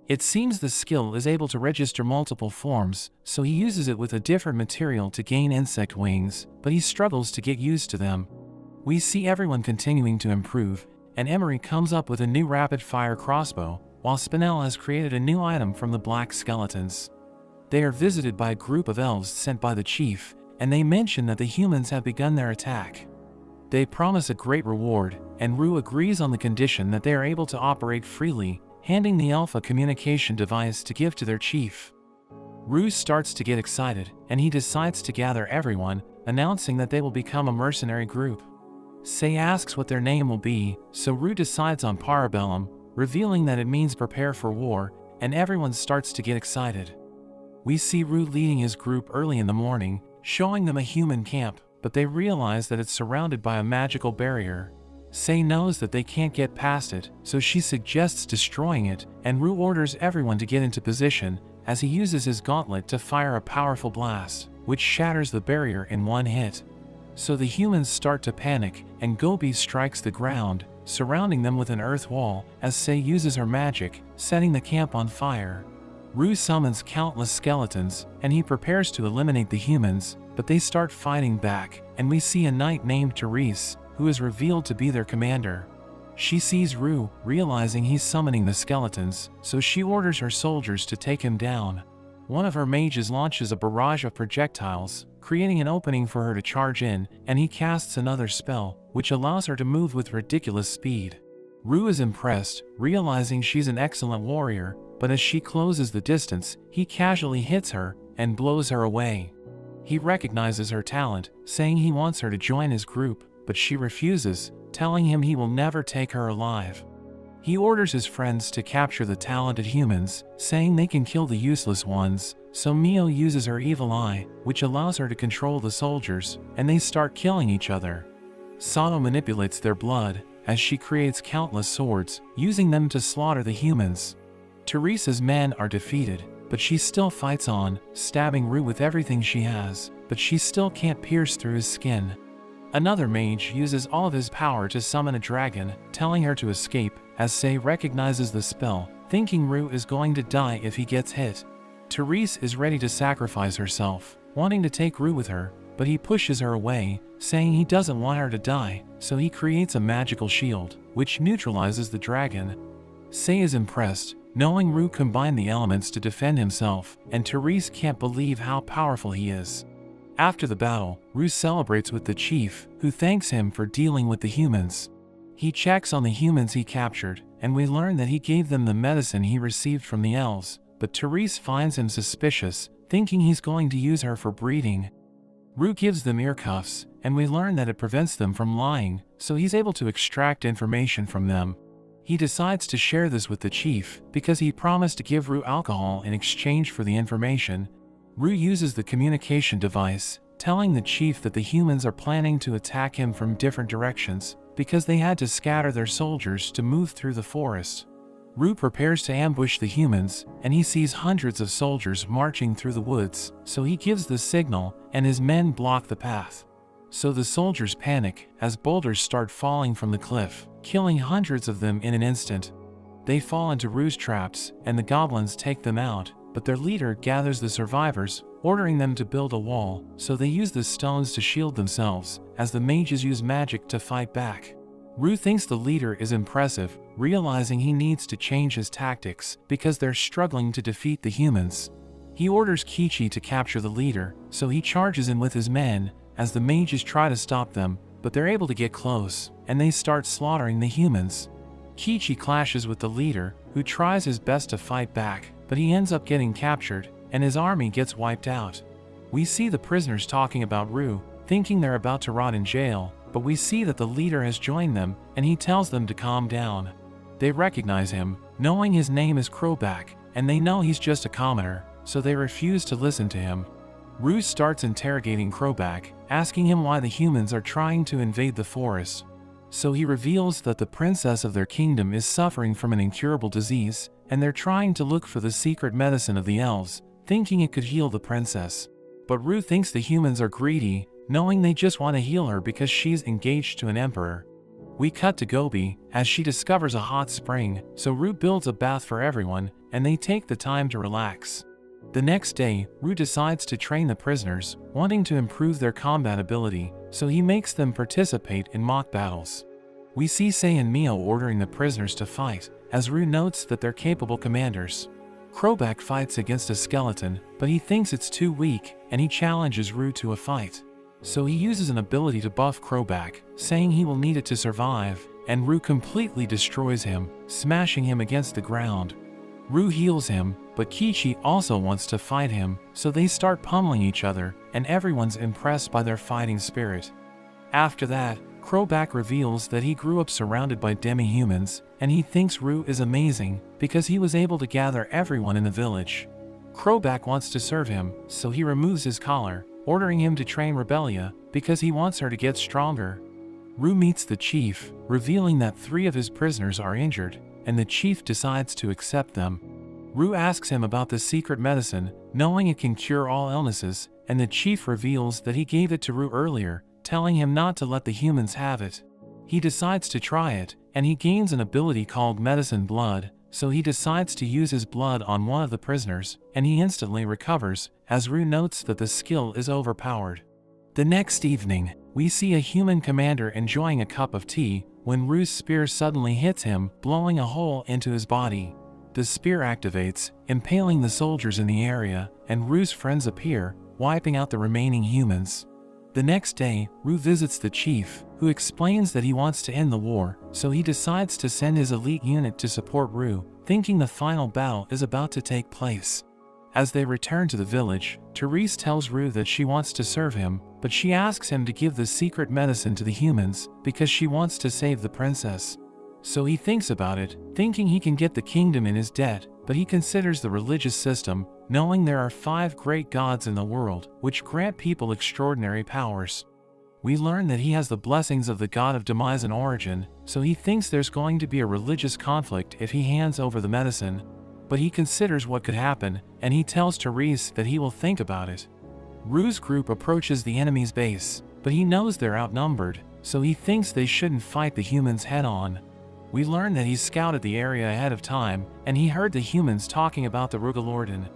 It seems the skill is able to register multiple forms, so he uses it with a different material to gain insect wings, but he struggles to get used to them. We see everyone continuing to improve, and Emery comes up with a new rapid-fire crossbow, while Spinel has created a new item from the black skeletons. They are visited by a group of elves sent by the chief, and they mention that the humans have begun their attack. They promise a great reward, and Rue agrees on the condition that they are able to operate freely, handing the elf a communication device to give to their chief. Rue starts to get excited, and he decides to gather everyone, announcing that they will become a mercenary group. Say asks what their name will be, so Rue decides on Parabellum, revealing that it means prepare for war, and everyone starts to get excited. We see Rue leading his group early in the morning, showing them a human camp, but they realize that it's surrounded by a magical barrier. Sei knows that they can't get past it, so she suggests destroying it, and Rue orders everyone to get into position as he uses his gauntlet to fire a powerful blast, which shatters the barrier in one hit. So the humans start to panic, and Gobi strikes the ground, surrounding them with an earth wall as Sei uses her magic, setting the camp on fire. Rue summons countless skeletons, and he prepares to eliminate the humans, but they start fighting back, and we see a knight named Therese, who is revealed to be their commander. She sees Rue, realizing he's summoning the skeletons, so she orders her soldiers to take him down. One of her mages launches a barrage of projectiles, creating an opening for her to charge in, and he casts another spell, which allows her to move with ridiculous speed. Rue is impressed, realizing she's an excellent warrior, but as she closes the distance, he casually hits her and blows her away. He recognizes her talent, saying he wants her to join his group, but she refuses, telling him he will never take her alive. He orders his friends to capture the talented humans, saying they can kill the useless ones, so Mio uses her evil eye, which allows her to control the soldiers, and they start killing each other. Sato manipulates their blood, as she creates countless swords, using them to slaughter the humans. Therese's men are defeated, but she still fights on, stabbing Rue with everything she has, but she still can't pierce through his skin. Another mage uses all of his power to summon a dragon, telling her to escape, as Sei recognizes the spell, thinking Rue is going to die if he gets hit. Therese is ready to sacrifice herself, wanting to take Rue with her, but he pushes her away, saying he doesn't want her to die, so he creates a magical shield, which neutralizes the dragon. Sei is impressed, knowing Rue combined the elements to defend himself, and Therese can't believe how powerful he is. After the battle, Rue celebrates with the chief, who thanks him for dealing with the humans. He checks on the humans he captured, and we learn that he gave them the medicine he received from the elves, but Therese finds him suspicious, thinking he's going to use her for breeding. Rue gives them ear cuffs, and we learn that it prevents them from lying, so he's able to extract information from them. He decides to share this with the chief, because he promised to give Rue alcohol in exchange for the information. Rue uses the communication device, telling the chief that the humans are planning to attack him from different directions, because they had to scatter their soldiers to move through the forest. Rue prepares to ambush the humans, and he sees hundreds of soldiers marching through the woods, so he gives the signal, and his men block the path. So the soldiers panic, as boulders start falling from the cliff, killing hundreds of them in an instant. They fall into Rue's traps, and the goblins take them out, but their leader gathers the survivors, ordering them to build a wall, so they use the stones to shield themselves, as the mages use magic to fight back. Rue thinks the leader is impressive, realizing he needs to change his tactics, because they're struggling to defeat the humans. He orders Kichi to capture the leader, so he charges in with his men, as the mages try to stop them, but they're able to get close, and they start slaughtering the humans. Kichi clashes with the leader, who tries his best to fight back, but he ends up getting captured, and his army gets wiped out. We see the prisoners talking about Rue, thinking they're about to rot in jail, but we see that the leader has joined them, and he tells them to calm down. They recognize him, knowing his name is Crowback, and they know he's just a commoner, so they refuse to listen to him. Rue starts interrogating Crowback, asking him why the humans are trying to invade the forest. So he reveals that the princess of their kingdom is suffering from an incurable disease, and they're trying to look for the secret medicine of the elves, thinking it could heal the princess. But Rue thinks the humans are greedy, knowing they just want to heal her because she's engaged to an emperor. We cut to Gobi, as she discovers a hot spring, so Rue builds a bath for everyone, and they take the time to relax. The next day, Rue decides to train the prisoners, wanting to improve their combat ability, so he makes them participate in mock battles. We see Sei and Mio ordering the prisoners to fight, as Rue notes that they're capable commanders. Crowback fights against a skeleton, but he thinks it's too weak, and he challenges Rue to a fight. So he uses an ability to buff Crowback, saying he will need it to survive, and Rue completely destroys him, smashing him against the ground. Rue heals him, but Kichi also wants to fight him, so they start pummeling each other, and everyone's impressed by their fighting spirit. After that, Crowback reveals that he grew up surrounded by demi-humans, and he thinks Rue is amazing, because he was able to gather everyone in the village. Crowback wants to serve him, so he removes his collar, ordering him to train Rebellia, because he wants her to get stronger. Rue meets the chief, revealing that 3 of his prisoners are injured, and the chief decides to accept them. Rue asks him about the secret medicine, knowing it can cure all illnesses, and the chief reveals that he gave it to Rue earlier, telling him not to let the humans have it. He decides to try it, and he gains an ability called Medicine Blood, so he decides to use his blood on one of the prisoners, and he instantly recovers, as Rue notes that the skill is overpowered. The next evening, we see a human commander enjoying a cup of tea, when Rue's spear suddenly hits him, blowing a hole into his body. The spear activates, impaling the soldiers in the area, and Rue's friends appear, wiping out the remaining humans. The next day, Rue visits the chief, who explains that he wants to end the war, so he decides to send his elite unit to support Rue, thinking the final battle is about to take place. As they return to the village, Therese tells Rue that she wants to serve him, but she asks him to give the secret medicine to the humans, because she wants to save the princess. So he thinks about it, thinking he can get the kingdom in his debt, but he considers the religious system, knowing there are 5 great gods in the world, which grant people extraordinary powers. We learn that he has the blessings of the god of demise and origin, so he thinks there's going to be a religious conflict if he hands over the medicine. But he considers what could happen, and he tells Therese that he will think about it. Rue's group approaches the enemy's base, but he knows they're outnumbered, so he thinks they shouldn't fight the humans head-on. We learn that he scouted the area ahead of time, and he heard the humans talking about the Rugalorden.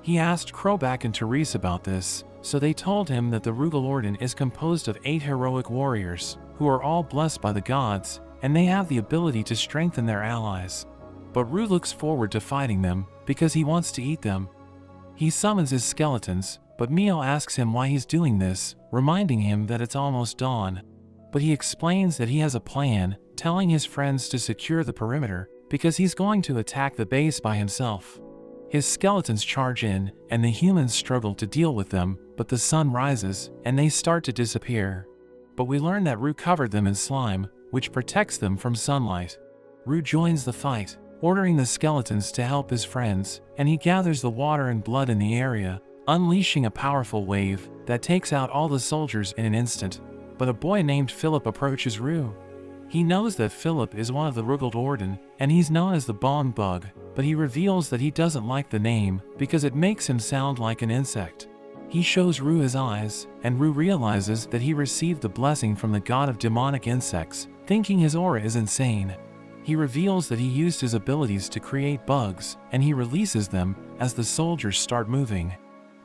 He asked Crowback and Therese about this, so they told him that the Rugalorden is composed of 8 heroic warriors, who are all blessed by the gods, and they have the ability to strengthen their allies. But Rue looks forward to fighting them, because he wants to eat them. He summons his skeletons, but Mio asks him why he's doing this, reminding him that it's almost dawn. But he explains that he has a plan, telling his friends to secure the perimeter, because he's going to attack the base by himself. His skeletons charge in, and the humans struggle to deal with them, but the sun rises, and they start to disappear. But we learn that Rue covered them in slime, which protects them from sunlight. Rue joins the fight, ordering the skeletons to help his friends, and he gathers the water and blood in the area, unleashing a powerful wave that takes out all the soldiers in an instant. But a boy named Philip approaches Rue. He knows that Philip is one of the Rugalorden, and he's known as the Bone Bug, but he reveals that he doesn't like the name because it makes him sound like an insect. He shows Rue his eyes, and Rue realizes that he received the blessing from the god of demonic insects, thinking his aura is insane. He reveals that he used his abilities to create bugs, and he releases them as the soldiers start moving.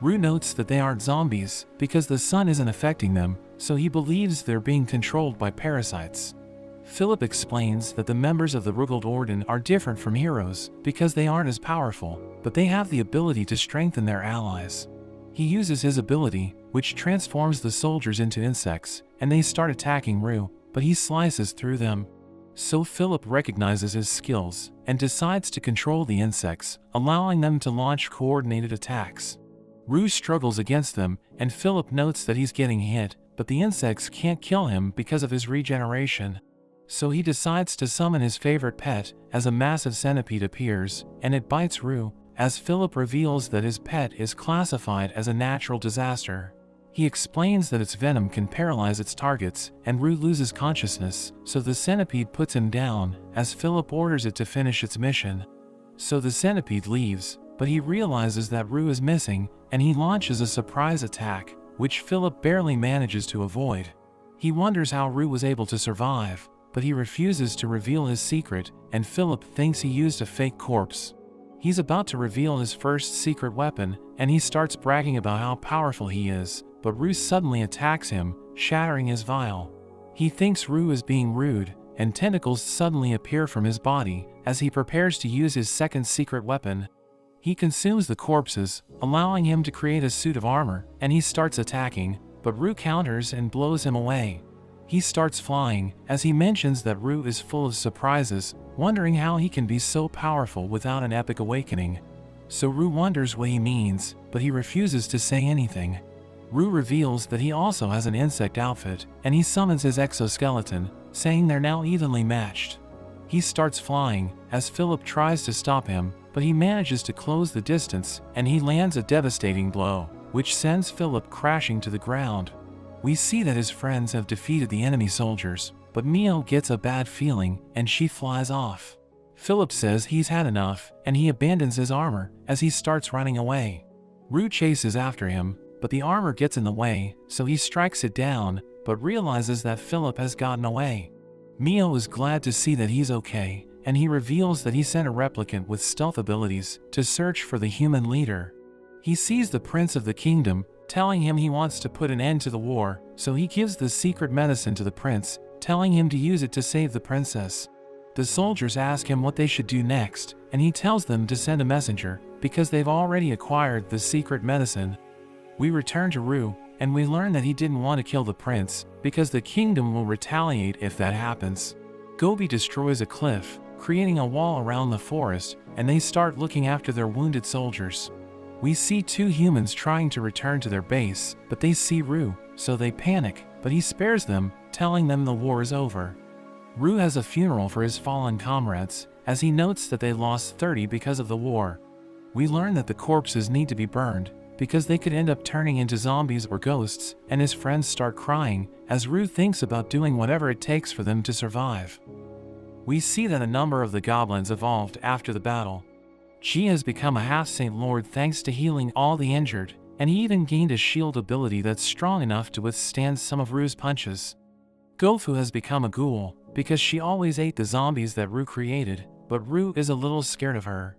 Rue notes that they aren't zombies because the sun isn't affecting them, so he believes they're being controlled by parasites. Philip explains that the members of the Rugalorden are different from heroes because they aren't as powerful, but they have the ability to strengthen their allies. He uses his ability, which transforms the soldiers into insects, and they start attacking Rue, but he slices through them. So Philip recognizes his skills and decides to control the insects, allowing them to launch coordinated attacks. Rue struggles against them, and Philip notes that he's getting hit, but the insects can't kill him because of his regeneration. So he decides to summon his favorite pet as a massive centipede appears, and it bites Rue, as Philip reveals that his pet is classified as a natural disaster. He explains that its venom can paralyze its targets, and Rue loses consciousness, so the centipede puts him down, as Philip orders it to finish its mission. So the centipede leaves, but he realizes that Rue is missing, and he launches a surprise attack, which Philip barely manages to avoid. He wonders how Rue was able to survive, but he refuses to reveal his secret, and Philip thinks he used a fake corpse. He's about to reveal his first secret weapon, and he starts bragging about how powerful he is, but Rue suddenly attacks him, shattering his vial. He thinks Rue is being rude, and tentacles suddenly appear from his body as he prepares to use his second secret weapon. He consumes the corpses, allowing him to create a suit of armor, and he starts attacking, but Rue counters and blows him away. He starts flying, as he mentions that Rue is full of surprises, wondering how he can be so powerful without an epic awakening. So Rue wonders what he means, but he refuses to say anything. Rue reveals that he also has an insect outfit, and he summons his exoskeleton, saying they're now evenly matched. He starts flying, as Philip tries to stop him, but he manages to close the distance, and he lands a devastating blow, which sends Philip crashing to the ground. We see that his friends have defeated the enemy soldiers, but Mio gets a bad feeling and she flies off. Philip says he's had enough and he abandons his armor as he starts running away. Rue chases after him, but the armor gets in the way, so he strikes it down, but realizes that Philip has gotten away. Mio is glad to see that he's okay, and he reveals that he sent a replicant with stealth abilities to search for the human leader. He sees the prince of the kingdom, telling him he wants to put an end to the war, so he gives the secret medicine to the prince, telling him to use it to save the princess. The soldiers ask him what they should do next, and he tells them to send a messenger, because they've already acquired the secret medicine. We return to Rue, and we learn that he didn't want to kill the prince, because the kingdom will retaliate if that happens. Gobi destroys a cliff, creating a wall around the forest, and they start looking after their wounded soldiers. We see two humans trying to return to their base, but they see Rue, so they panic, but he spares them, telling them the war is over. Rue has a funeral for his fallen comrades, as he notes that they lost 30 because of the war. We learn that the corpses need to be burned, because they could end up turning into zombies or ghosts, and his friends start crying, as Rue thinks about doing whatever it takes for them to survive. We see that a number of the goblins evolved after the battle. Chi has become a half-Saint Lord thanks to healing all the injured, and he even gained a shield ability that's strong enough to withstand some of Rue's punches. Gofu has become a ghoul, because she always ate the zombies that Rue created, but Rue is a little scared of her.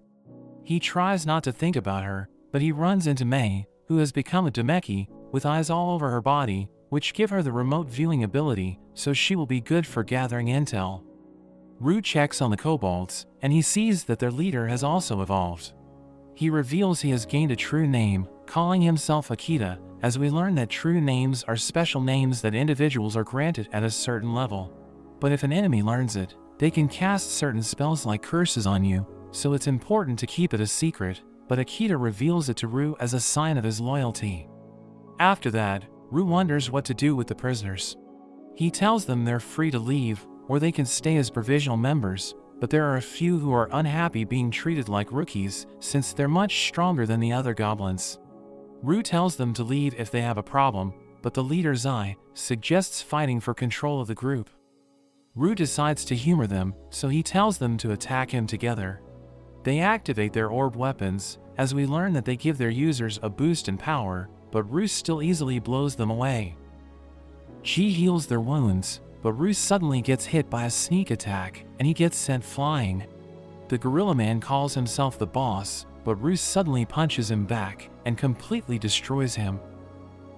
He tries not to think about her, but he runs into Mei, who has become a Demeki, with eyes all over her body, which give her the remote viewing ability, so she will be good for gathering intel. Rue checks on the kobolds, and he sees that their leader has also evolved. He reveals he has gained a true name, calling himself Akita, as we learn that true names are special names that individuals are granted at a certain level. But if an enemy learns it, they can cast certain spells like curses on you, so it's important to keep it a secret, but Akita reveals it to Rue as a sign of his loyalty. After that, Rue wonders what to do with the prisoners. He tells them they're free to leave, or they can stay as provisional members, but there are a few who are unhappy being treated like rookies, since they're much stronger than the other goblins. Rue tells them to leave if they have a problem, but the leader Zai suggests fighting for control of the group. Rue decides to humor them, so he tells them to attack him together. They activate their orb weapons, as we learn that they give their users a boost in power, but Rue still easily blows them away. Chi heals their wounds, but Rue suddenly gets hit by a sneak attack, and he gets sent flying. The Gorilla Man calls himself the boss, but Rue suddenly punches him back, and completely destroys him.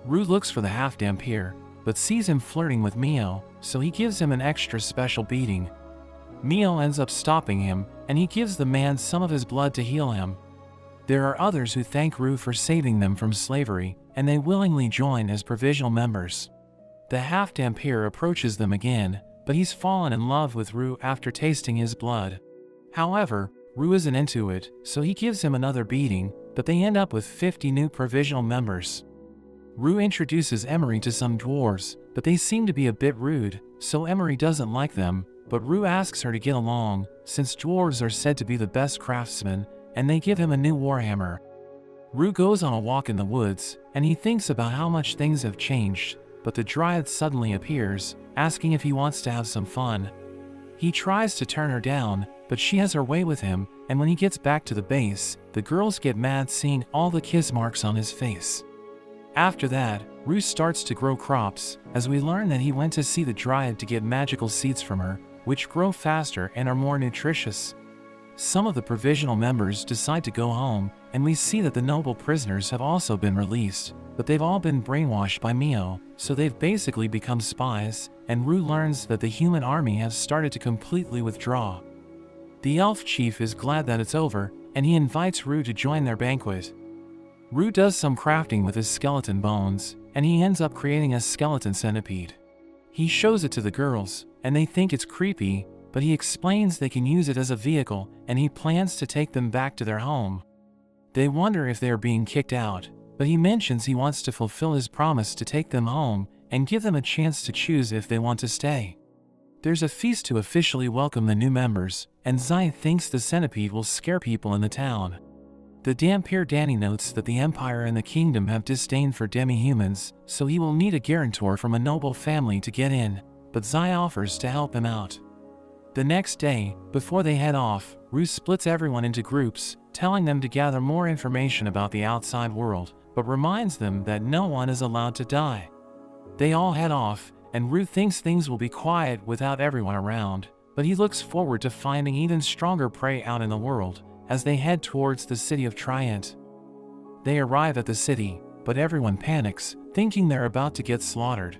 Rue looks for the half-Dampier, but sees him flirting with Mio, so he gives him an extra special beating. Mio ends up stopping him, and he gives the man some of his blood to heal him. There are others who thank Rue for saving them from slavery, and they willingly join as provisional members. The half-Dampier approaches them again, but he's fallen in love with Rue after tasting his blood. However, Rue isn't into it, so he gives him another beating, but they end up with 50 new provisional members. Rue introduces Emery to some dwarves, but they seem to be a bit rude, so Emery doesn't like them, but Rue asks her to get along, since dwarves are said to be the best craftsmen, and they give him a new warhammer. Rue goes on a walk in the woods, and he thinks about how much things have changed, but the Dryad suddenly appears, asking if he wants to have some fun. He tries to turn her down, but she has her way with him, and when he gets back to the base, the girls get mad seeing all the kiss marks on his face. After that, Rue starts to grow crops, as we learn that he went to see the Dryad to get magical seeds from her, which grow faster and are more nutritious. Some of the provisional members decide to go home, and we see that the noble prisoners have also been released, but they've all been brainwashed by Mio, so they've basically become spies, and Rue learns that the human army has started to completely withdraw. The elf chief is glad that it's over, and he invites Rue to join their banquet. Rue does some crafting with his skeleton bones, and he ends up creating a skeleton centipede. He shows it to the girls, and they think it's creepy, but he explains they can use it as a vehicle, and he plans to take them back to their home. They wonder if they are being kicked out, but he mentions he wants to fulfill his promise to take them home and give them a chance to choose if they want to stay. There's a feast to officially welcome the new members, and Zai thinks the centipede will scare people in the town. The Dampier Danny notes that the Empire and the Kingdom have disdain for demi-humans, so he will need a guarantor from a noble family to get in, but Zai offers to help him out. The next day, before they head off, Rue splits everyone into groups, telling them to gather more information about the outside world, but reminds them that no one is allowed to die. They all head off, and Rue thinks things will be quiet without everyone around, but he looks forward to finding even stronger prey out in the world as they head towards the city of Trient. They arrive at the city, but everyone panics, thinking they're about to get slaughtered.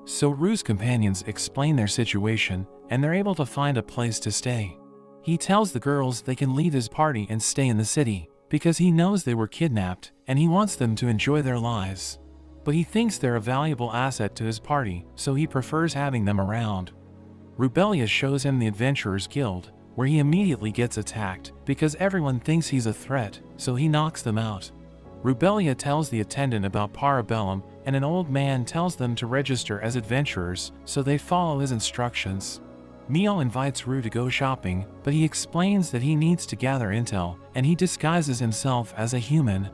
So Rue's companions explain their situation, and they're able to find a place to stay. He tells the girls they can leave his party and stay in the city, because he knows they were kidnapped, and he wants them to enjoy their lives. But he thinks they're a valuable asset to his party, so he prefers having them around. Rubelia shows him the Adventurers Guild, where he immediately gets attacked, because everyone thinks he's a threat, so he knocks them out. Rubelia tells the attendant about Parabellum, and an old man tells them to register as adventurers, so they follow his instructions. Mio invites Rue to go shopping, but he explains that he needs to gather intel, and he disguises himself as a human.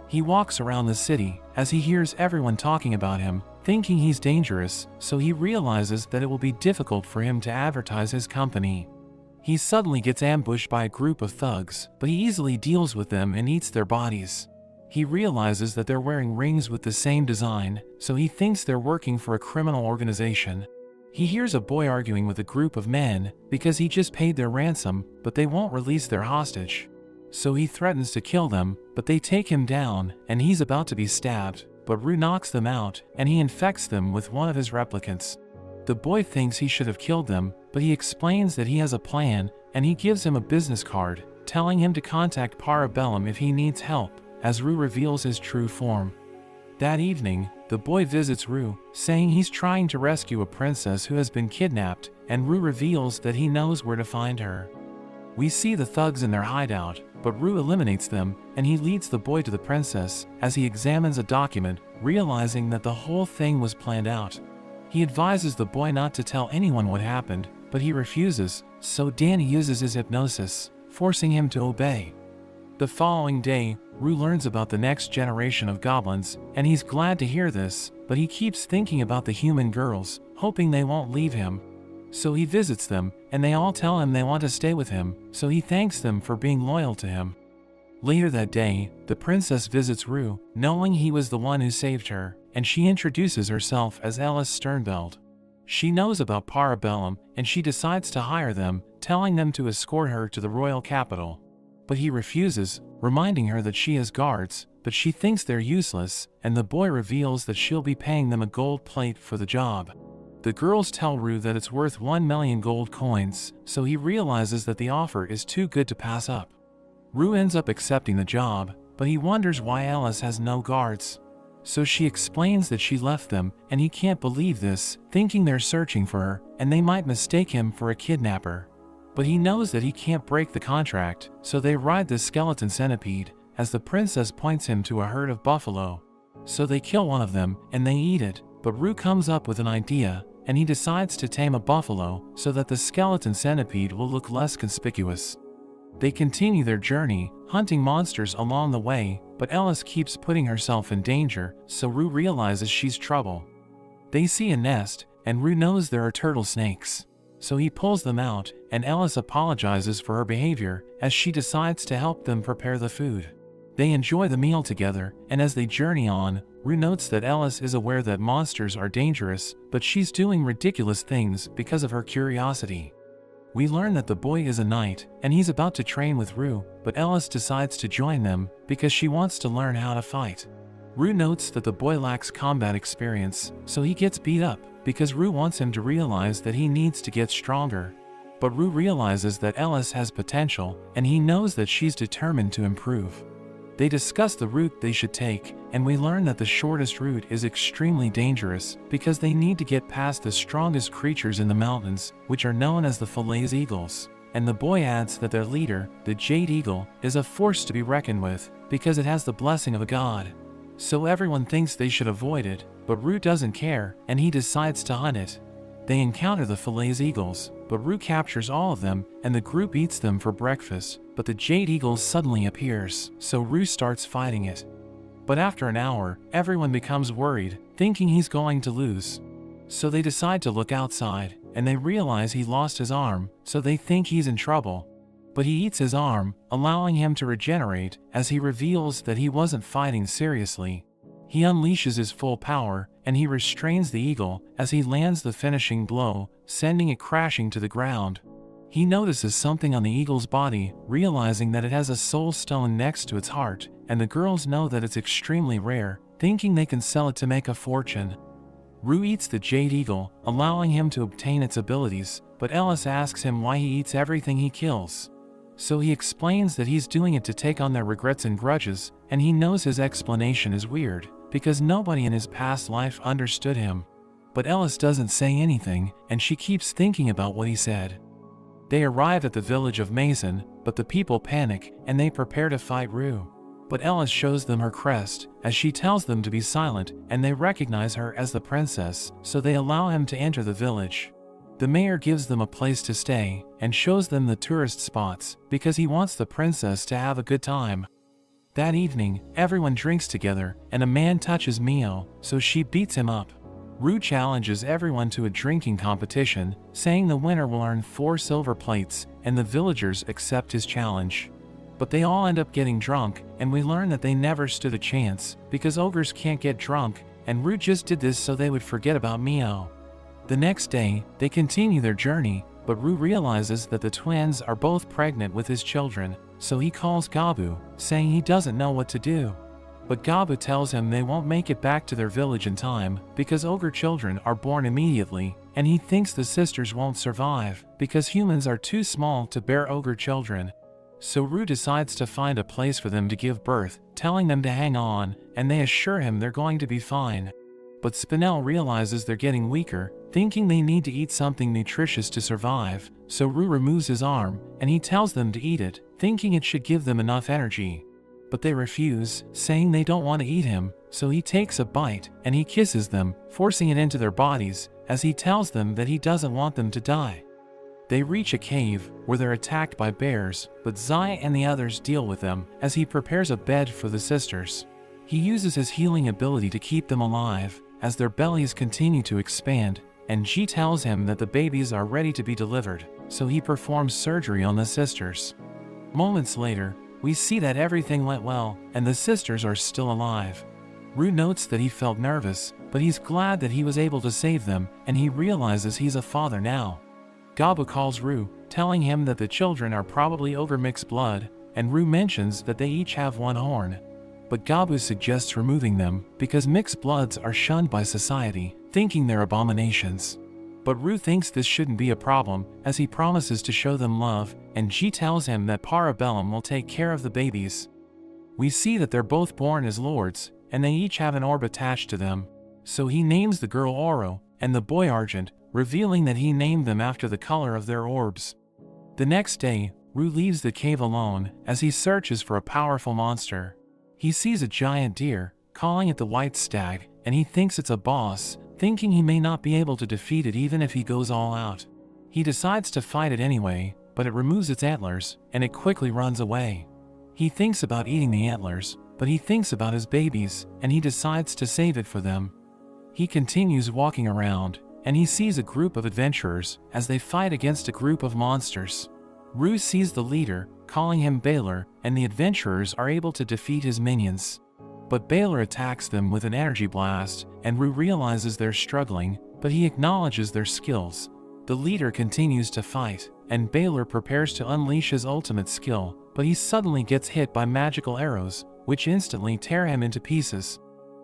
He walks around the city, as he hears everyone talking about him, thinking he's dangerous, so he realizes that it will be difficult for him to advertise his company. He suddenly gets ambushed by a group of thugs, but he easily deals with them and eats their bodies. He realizes that they're wearing rings with the same design, so he thinks they're working for a criminal organization. He hears a boy arguing with a group of men because he just paid their ransom, but they won't release their hostage. So he threatens to kill them, but they take him down, and he's about to be stabbed, but Rue knocks them out, and he infects them with one of his replicants. The boy thinks he should have killed them, but he explains that he has a plan, and he gives him a business card, telling him to contact Parabellum if he needs help, as Rue reveals his true form. That evening, the boy visits Rue, saying he's trying to rescue a princess who has been kidnapped, and Rue reveals that he knows where to find her. We see the thugs in their hideout, but Rue eliminates them, and he leads the boy to the princess, as he examines a document, realizing that the whole thing was planned out. He advises the boy not to tell anyone what happened, but he refuses, so Danny uses his hypnosis, forcing him to obey. The following day, Rue learns about the next generation of goblins, and he's glad to hear this, but he keeps thinking about the human girls, hoping they won't leave him. So he visits them, and they all tell him they want to stay with him, so he thanks them for being loyal to him. Later that day, the princess visits Rue, knowing he was the one who saved her, and she introduces herself as Ellis Sternbeld. She knows about Parabellum, and she decides to hire them, telling them to escort her to the royal capital. But he refuses, reminding her that she has guards, but she thinks they're useless, and the boy reveals that she'll be paying them a gold plate for the job. The girls tell Rue that it's worth 1 million gold coins, so he realizes that the offer is too good to pass up. Rue ends up accepting the job, but he wonders why Alice has no guards. So she explains that she left them, and he can't believe this, thinking they're searching for her, and they might mistake him for a kidnapper. But he knows that he can't break the contract, so they ride the skeleton centipede, as the princess points him to a herd of buffalo. So they kill one of them, and they eat it, but Rue comes up with an idea, and he decides to tame a buffalo so that the skeleton centipede will look less conspicuous. They continue their journey, hunting monsters along the way, but Ellis keeps putting herself in danger, so Rue realizes she's trouble. They see a nest, and Rue knows there are turtle snakes. So he pulls them out, and Ellis apologizes for her behavior, as she decides to help them prepare the food. They enjoy the meal together, and as they journey on, Rue notes that Ellis is aware that monsters are dangerous, but she's doing ridiculous things because of her curiosity. We learn that the boy is a knight, and he's about to train with Rue, but Ellis decides to join them because she wants to learn how to fight. Rue notes that the boy lacks combat experience, so he gets beat up, because Rue wants him to realize that he needs to get stronger. But Rue realizes that Ellis has potential, and he knows that she's determined to improve. They discuss the route they should take, and we learn that the shortest route is extremely dangerous because they need to get past the strongest creatures in the mountains, which are known as the Falaise Eagles. And the boy adds that their leader, the Jade Eagle, is a force to be reckoned with because it has the blessing of a god. So everyone thinks they should avoid it, but Rue doesn't care, and he decides to hunt it. They encounter the Falaise Eagles, but Rue captures all of them, and the group eats them for breakfast, but the Jade Eagle suddenly appears, so Rue starts fighting it. But after an hour, everyone becomes worried, thinking he's going to lose. So they decide to look outside, and they realize he lost his arm, so they think he's in trouble. But he eats his arm, allowing him to regenerate, as he reveals that he wasn't fighting seriously. He unleashes his full power, and he restrains the eagle as he lands the finishing blow, sending it crashing to the ground. He notices something on the eagle's body, realizing that it has a soul stone next to its heart, and the girls know that it's extremely rare, thinking they can sell it to make a fortune. Rue eats the jade eagle, allowing him to obtain its abilities, but Ellis asks him why he eats everything he kills. So he explains that he's doing it to take on their regrets and grudges, and he knows his explanation is weird, because nobody in his past life understood him. But Ellis doesn't say anything, and she keeps thinking about what he said. They arrive at the village of Mason, but the people panic, and they prepare to fight Rue. But Ellis shows them her crest, as she tells them to be silent, and they recognize her as the princess, so they allow him to enter the village. The mayor gives them a place to stay, and shows them the tourist spots, because he wants the princess to have a good time. That evening, everyone drinks together, and a man touches Mio, so she beats him up. Rue challenges everyone to a drinking competition, saying the winner will earn 4 silver plates, and the villagers accept his challenge. But they all end up getting drunk, and we learn that they never stood a chance, because ogres can't get drunk, and Rue just did this so they would forget about Mio. The next day, they continue their journey, but Rue realizes that the twins are both pregnant with his children, so he calls Gabu, saying he doesn't know what to do. But Gabu tells him they won't make it back to their village in time, because ogre children are born immediately, and he thinks the sisters won't survive, because humans are too small to bear ogre children. So Rue decides to find a place for them to give birth, telling them to hang on, and they assure him they're going to be fine. But Spinel realizes they're getting weaker, thinking they need to eat something nutritious to survive, so Rue removes his arm, and he tells them to eat it, thinking it should give them enough energy. But they refuse, saying they don't want to eat him, so he takes a bite, and he kisses them, forcing it into their bodies, as he tells them that he doesn't want them to die. They reach a cave, where they're attacked by bears, but Zai and the others deal with them, as he prepares a bed for the sisters. He uses his healing ability to keep them alive, as their bellies continue to expand, and Ji tells him that the babies are ready to be delivered, so he performs surgery on the sisters. Moments later, we see that everything went well, and the sisters are still alive. Rue notes that he felt nervous, but he's glad that he was able to save them, and he realizes he's a father now. Gabu calls Rue, telling him that the children are probably ogre mixed blood, and Rue mentions that they each have 1 horn. But Gabu suggests removing them, because mixed bloods are shunned by society, thinking they're abominations. But Rue thinks this shouldn't be a problem, as he promises to show them love, and Ji tells him that Parabellum will take care of the babies. We see that they're both born as lords, and they each have an orb attached to them. So he names the girl Oro, and the boy Argent, revealing that he named them after the color of their orbs. The next day, Rue leaves the cave alone, as he searches for a powerful monster. He sees a giant deer, calling it the White Stag, and he thinks it's a boss, thinking he may not be able to defeat it even if he goes all out. He decides to fight it anyway, but it removes its antlers, and it quickly runs away. He thinks about eating the antlers, but he thinks about his babies, and he decides to save it for them. He continues walking around, and he sees a group of adventurers as they fight against a group of monsters. Rue sees the leader, calling him Baylor, and the adventurers are able to defeat his minions. But Baylor attacks them with an energy blast, and Rue realizes they're struggling, but he acknowledges their skills. The leader continues to fight, and Baylor prepares to unleash his ultimate skill, but he suddenly gets hit by magical arrows, which instantly tear him into pieces.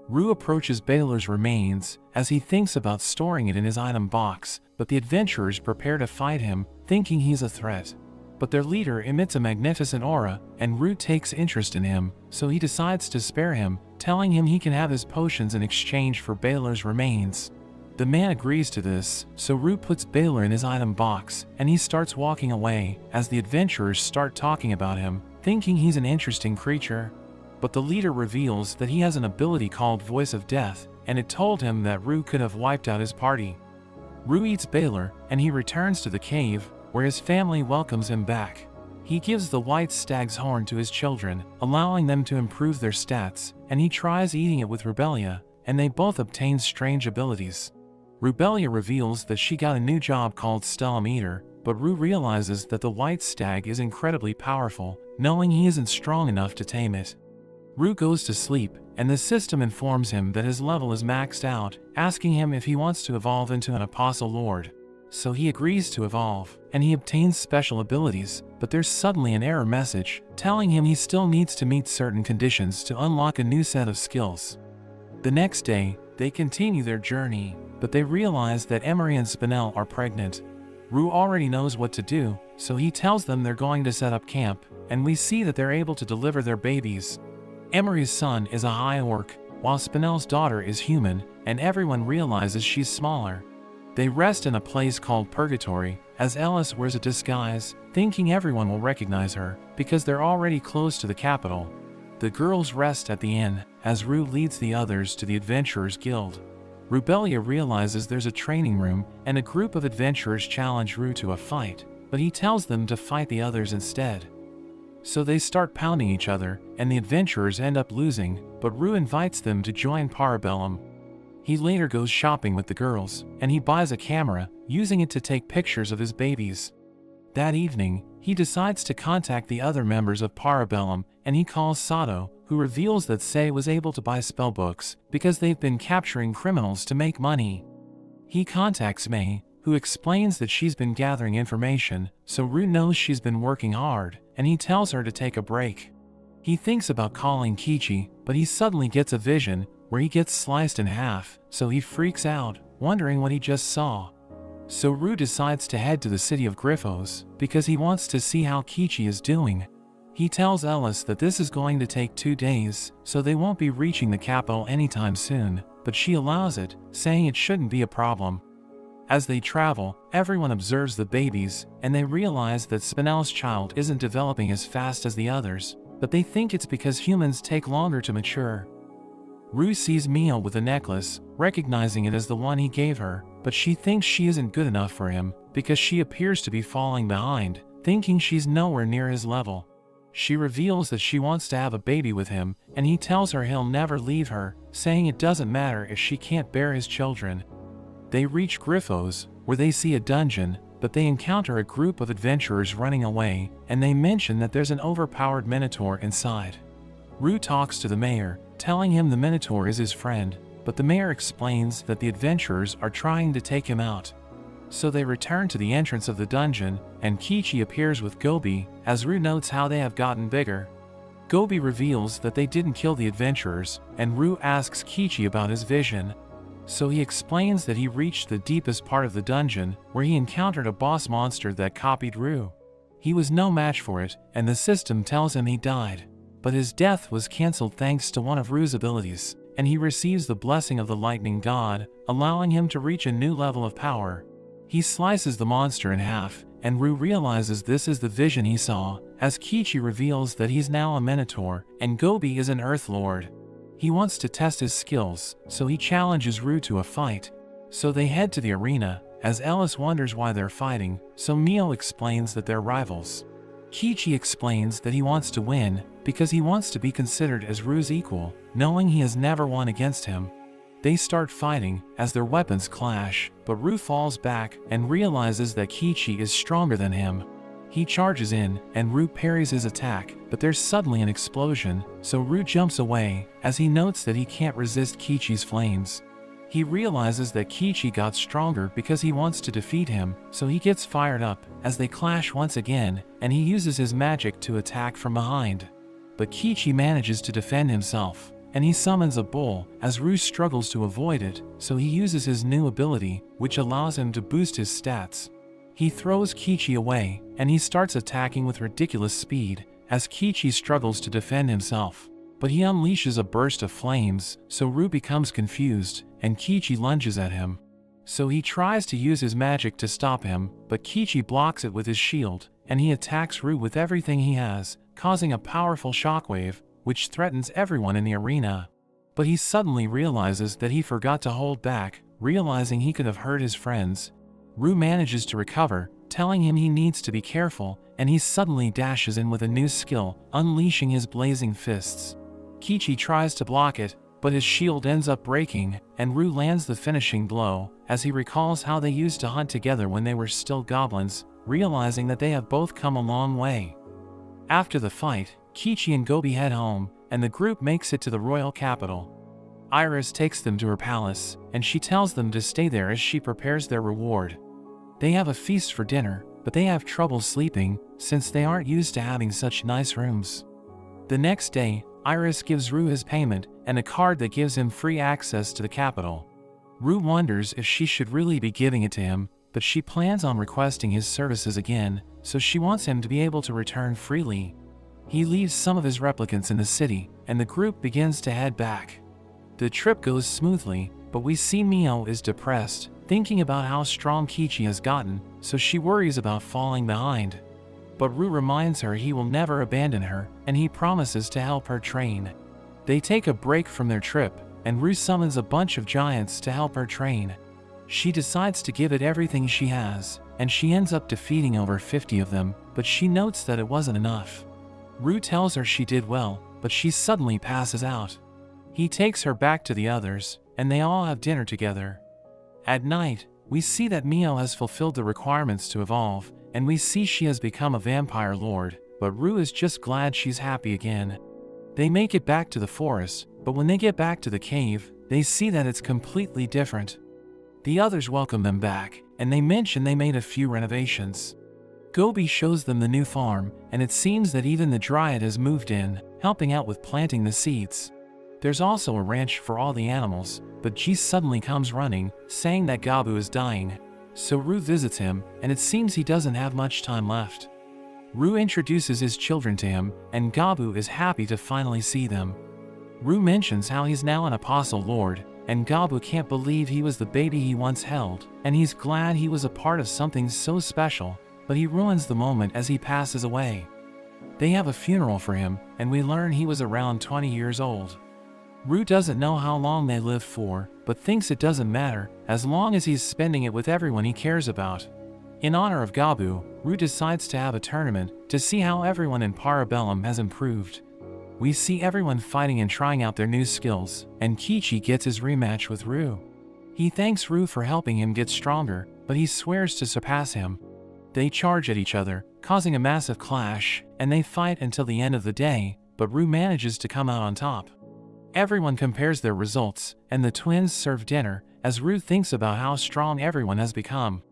Rue approaches Baylor's remains, as he thinks about storing it in his item box, but the adventurers prepare to fight him, thinking he's a threat. But their leader emits a magnificent aura, and Rue takes interest in him, so he decides to spare him, telling him he can have his potions in exchange for Baylor's remains. The man agrees to this, so Rue puts Baylor in his item box, and he starts walking away, as the adventurers start talking about him, thinking he's an interesting creature. But the leader reveals that he has an ability called Voice of Death, and it told him that Rue could have wiped out his party. Rue eats Baylor, and he returns to the cave, where his family welcomes him back. He gives the white stag's horn to his children, allowing them to improve their stats, and he tries eating it with Rebellia, and they both obtain strange abilities. Rubelia reveals that she got a new job called Stella Meter, but Rue realizes that the white stag is incredibly powerful, knowing he isn't strong enough to tame it. Rue goes to sleep, and the system informs him that his level is maxed out, asking him if he wants to evolve into an Apostle Lord. So he agrees to evolve, and he obtains special abilities, but there's suddenly an error message, telling him he still needs to meet certain conditions to unlock a new set of skills. The next day, they continue their journey, but they realize that Emery and Spinel are pregnant. Rue already knows what to do, so he tells them they're going to set up camp, and we see that they're able to deliver their babies. Emery's son is a high orc, while Spinel's daughter is human, and everyone realizes she's smaller. They rest in a place called Purgatory, as Ellis wears a disguise, thinking everyone will recognize her, because they're already close to the capital. The girls rest at the inn, as Rue leads the others to the Adventurers Guild. Rubelia realizes there's a training room, and a group of adventurers challenge Rue to a fight, but he tells them to fight the others instead. So they start pounding each other, and the adventurers end up losing, but Rue invites them to join Parabellum. He later goes shopping with the girls, and he buys a camera, using it to take pictures of his babies. That evening, he decides to contact the other members of Parabellum, and he calls Sato, who reveals that Sei was able to buy spellbooks because they've been capturing criminals to make money. He contacts Mei, who explains that she's been gathering information, so Rue knows she's been working hard, and he tells her to take a break. He thinks about calling Kichi, but he suddenly gets a vision where he gets sliced in half, so he freaks out, wondering what he just saw. So Rue decides to head to the city of Griffos, because he wants to see how Kichi is doing. He tells Ellis that this is going to take 2 days, so they won't be reaching the capital anytime soon, but she allows it, saying it shouldn't be a problem. As they travel, everyone observes the babies, and they realize that Spinel's child isn't developing as fast as the others, but they think it's because humans take longer to mature. Rue sees Mio with a necklace, recognizing it as the one he gave her, but she thinks she isn't good enough for him, because she appears to be falling behind, thinking she's nowhere near his level. She reveals that she wants to have a baby with him, and he tells her he'll never leave her, saying it doesn't matter if she can't bear his children. They reach Griffos, where they see a dungeon, but they encounter a group of adventurers running away, and they mention that there's an overpowered minotaur inside. Rue talks to the mayor, telling him the minotaur is his friend, but the mayor explains that the adventurers are trying to take him out. So they return to the entrance of the dungeon, and Kichi appears with Gobi, as Rue notes how they have gotten bigger. Gobi reveals that they didn't kill the adventurers, and Rue asks Kichi about his vision. So he explains that he reached the deepest part of the dungeon, where he encountered a boss monster that copied Rue. He was no match for it, and the system tells him he died. But his death was cancelled thanks to one of Rue's abilities, and he receives the blessing of the lightning god, allowing him to reach a new level of power. He slices the monster in half, and Rue realizes this is the vision he saw, as Kichi reveals that he's now a minotaur, and Gobi is an earth lord. He wants to test his skills, so he challenges Rue to a fight. So they head to the arena, as Ellis wonders why they're fighting, so Mio explains that they're rivals. Kichi explains that he wants to win, because he wants to be considered as Rue's equal, knowing he has never won against him. They start fighting, as their weapons clash, but Rue falls back and realizes that Kichi is stronger than him. He charges in, and Rue parries his attack, but there's suddenly an explosion, so Rue jumps away, as he notes that he can't resist Kichi's flames. He realizes that Kichi got stronger because he wants to defeat him, so he gets fired up, as they clash once again, and he uses his magic to attack from behind. But Kichi manages to defend himself, and he summons a bull, as Rue struggles to avoid it, so he uses his new ability, which allows him to boost his stats. He throws Kichi away, and he starts attacking with ridiculous speed, as Kichi struggles to defend himself. But he unleashes a burst of flames, so Rue becomes confused, and Kichi lunges at him. So he tries to use his magic to stop him, but Kichi blocks it with his shield, and he attacks Rue with everything he has, causing a powerful shockwave, which threatens everyone in the arena. But he suddenly realizes that he forgot to hold back, realizing he could have hurt his friends. Rue manages to recover, telling him he needs to be careful, and he suddenly dashes in with a new skill, unleashing his blazing fists. Kichi tries to block it, but his shield ends up breaking, and Rue lands the finishing blow, as he recalls how they used to hunt together when they were still goblins, realizing that they have both come a long way. After the fight, Kichi and Gobi head home, and the group makes it to the royal capital. Iris takes them to her palace, and she tells them to stay there as she prepares their reward. They have a feast for dinner, but they have trouble sleeping, since they aren't used to having such nice rooms. The next day, Iris gives Rue his payment, and a card that gives him free access to the capital. Rue wonders if she should really be giving it to him, but she plans on requesting his services again, so she wants him to be able to return freely. He leaves some of his replicants in the city, and the group begins to head back. The trip goes smoothly, but we see Mio is depressed, thinking about how strong Kichi has gotten, so she worries about falling behind. But Rue reminds her he will never abandon her, and he promises to help her train. They take a break from their trip, and Rue summons a bunch of giants to help her train. She decides to give it everything she has, and she ends up defeating over 50 of them, but she notes that it wasn't enough. Rue tells her she did well, but she suddenly passes out. He takes her back to the others, and they all have dinner together. At night, we see that Mio has fulfilled the requirements to evolve, and we see she has become a vampire lord, but Rue is just glad she's happy again. They make it back to the forest, but when they get back to the cave, they see that it's completely different. The others welcome them back, and they mention they made a few renovations. Gobi shows them the new farm, and it seems that even the Dryad has moved in, helping out with planting the seeds. There's also a ranch for all the animals, but G suddenly comes running, saying that Gabu is dying. So Rue visits him, and it seems he doesn't have much time left. Rue introduces his children to him, and Gabu is happy to finally see them. Rue mentions how he's now an apostle lord, and Gabu can't believe he was the baby he once held, and he's glad he was a part of something so special, but he ruins the moment as he passes away. They have a funeral for him, and we learn he was around 20 years old. Rue doesn't know how long they lived for, but thinks it doesn't matter, as long as he's spending it with everyone he cares about. In honor of Gabu, Rue decides to have a tournament to see how everyone in Parabellum has improved. We see everyone fighting and trying out their new skills, and Kichi gets his rematch with Rue. He thanks Rue for helping him get stronger, but he swears to surpass him. They charge at each other, causing a massive clash, and they fight until the end of the day, but Rue manages to come out on top. Everyone compares their results, and the twins serve dinner, as Rue thinks about how strong everyone has become.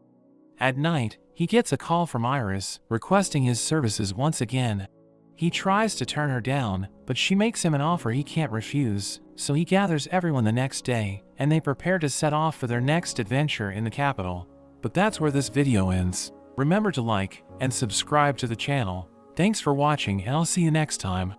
At night, he gets a call from Iris, requesting his services once again. He tries to turn her down, but she makes him an offer he can't refuse, so he gathers everyone the next day, and they prepare to set off for their next adventure in the capital. But that's where this video ends. Remember to like and subscribe to the channel. Thanks for watching, and I'll see you next time.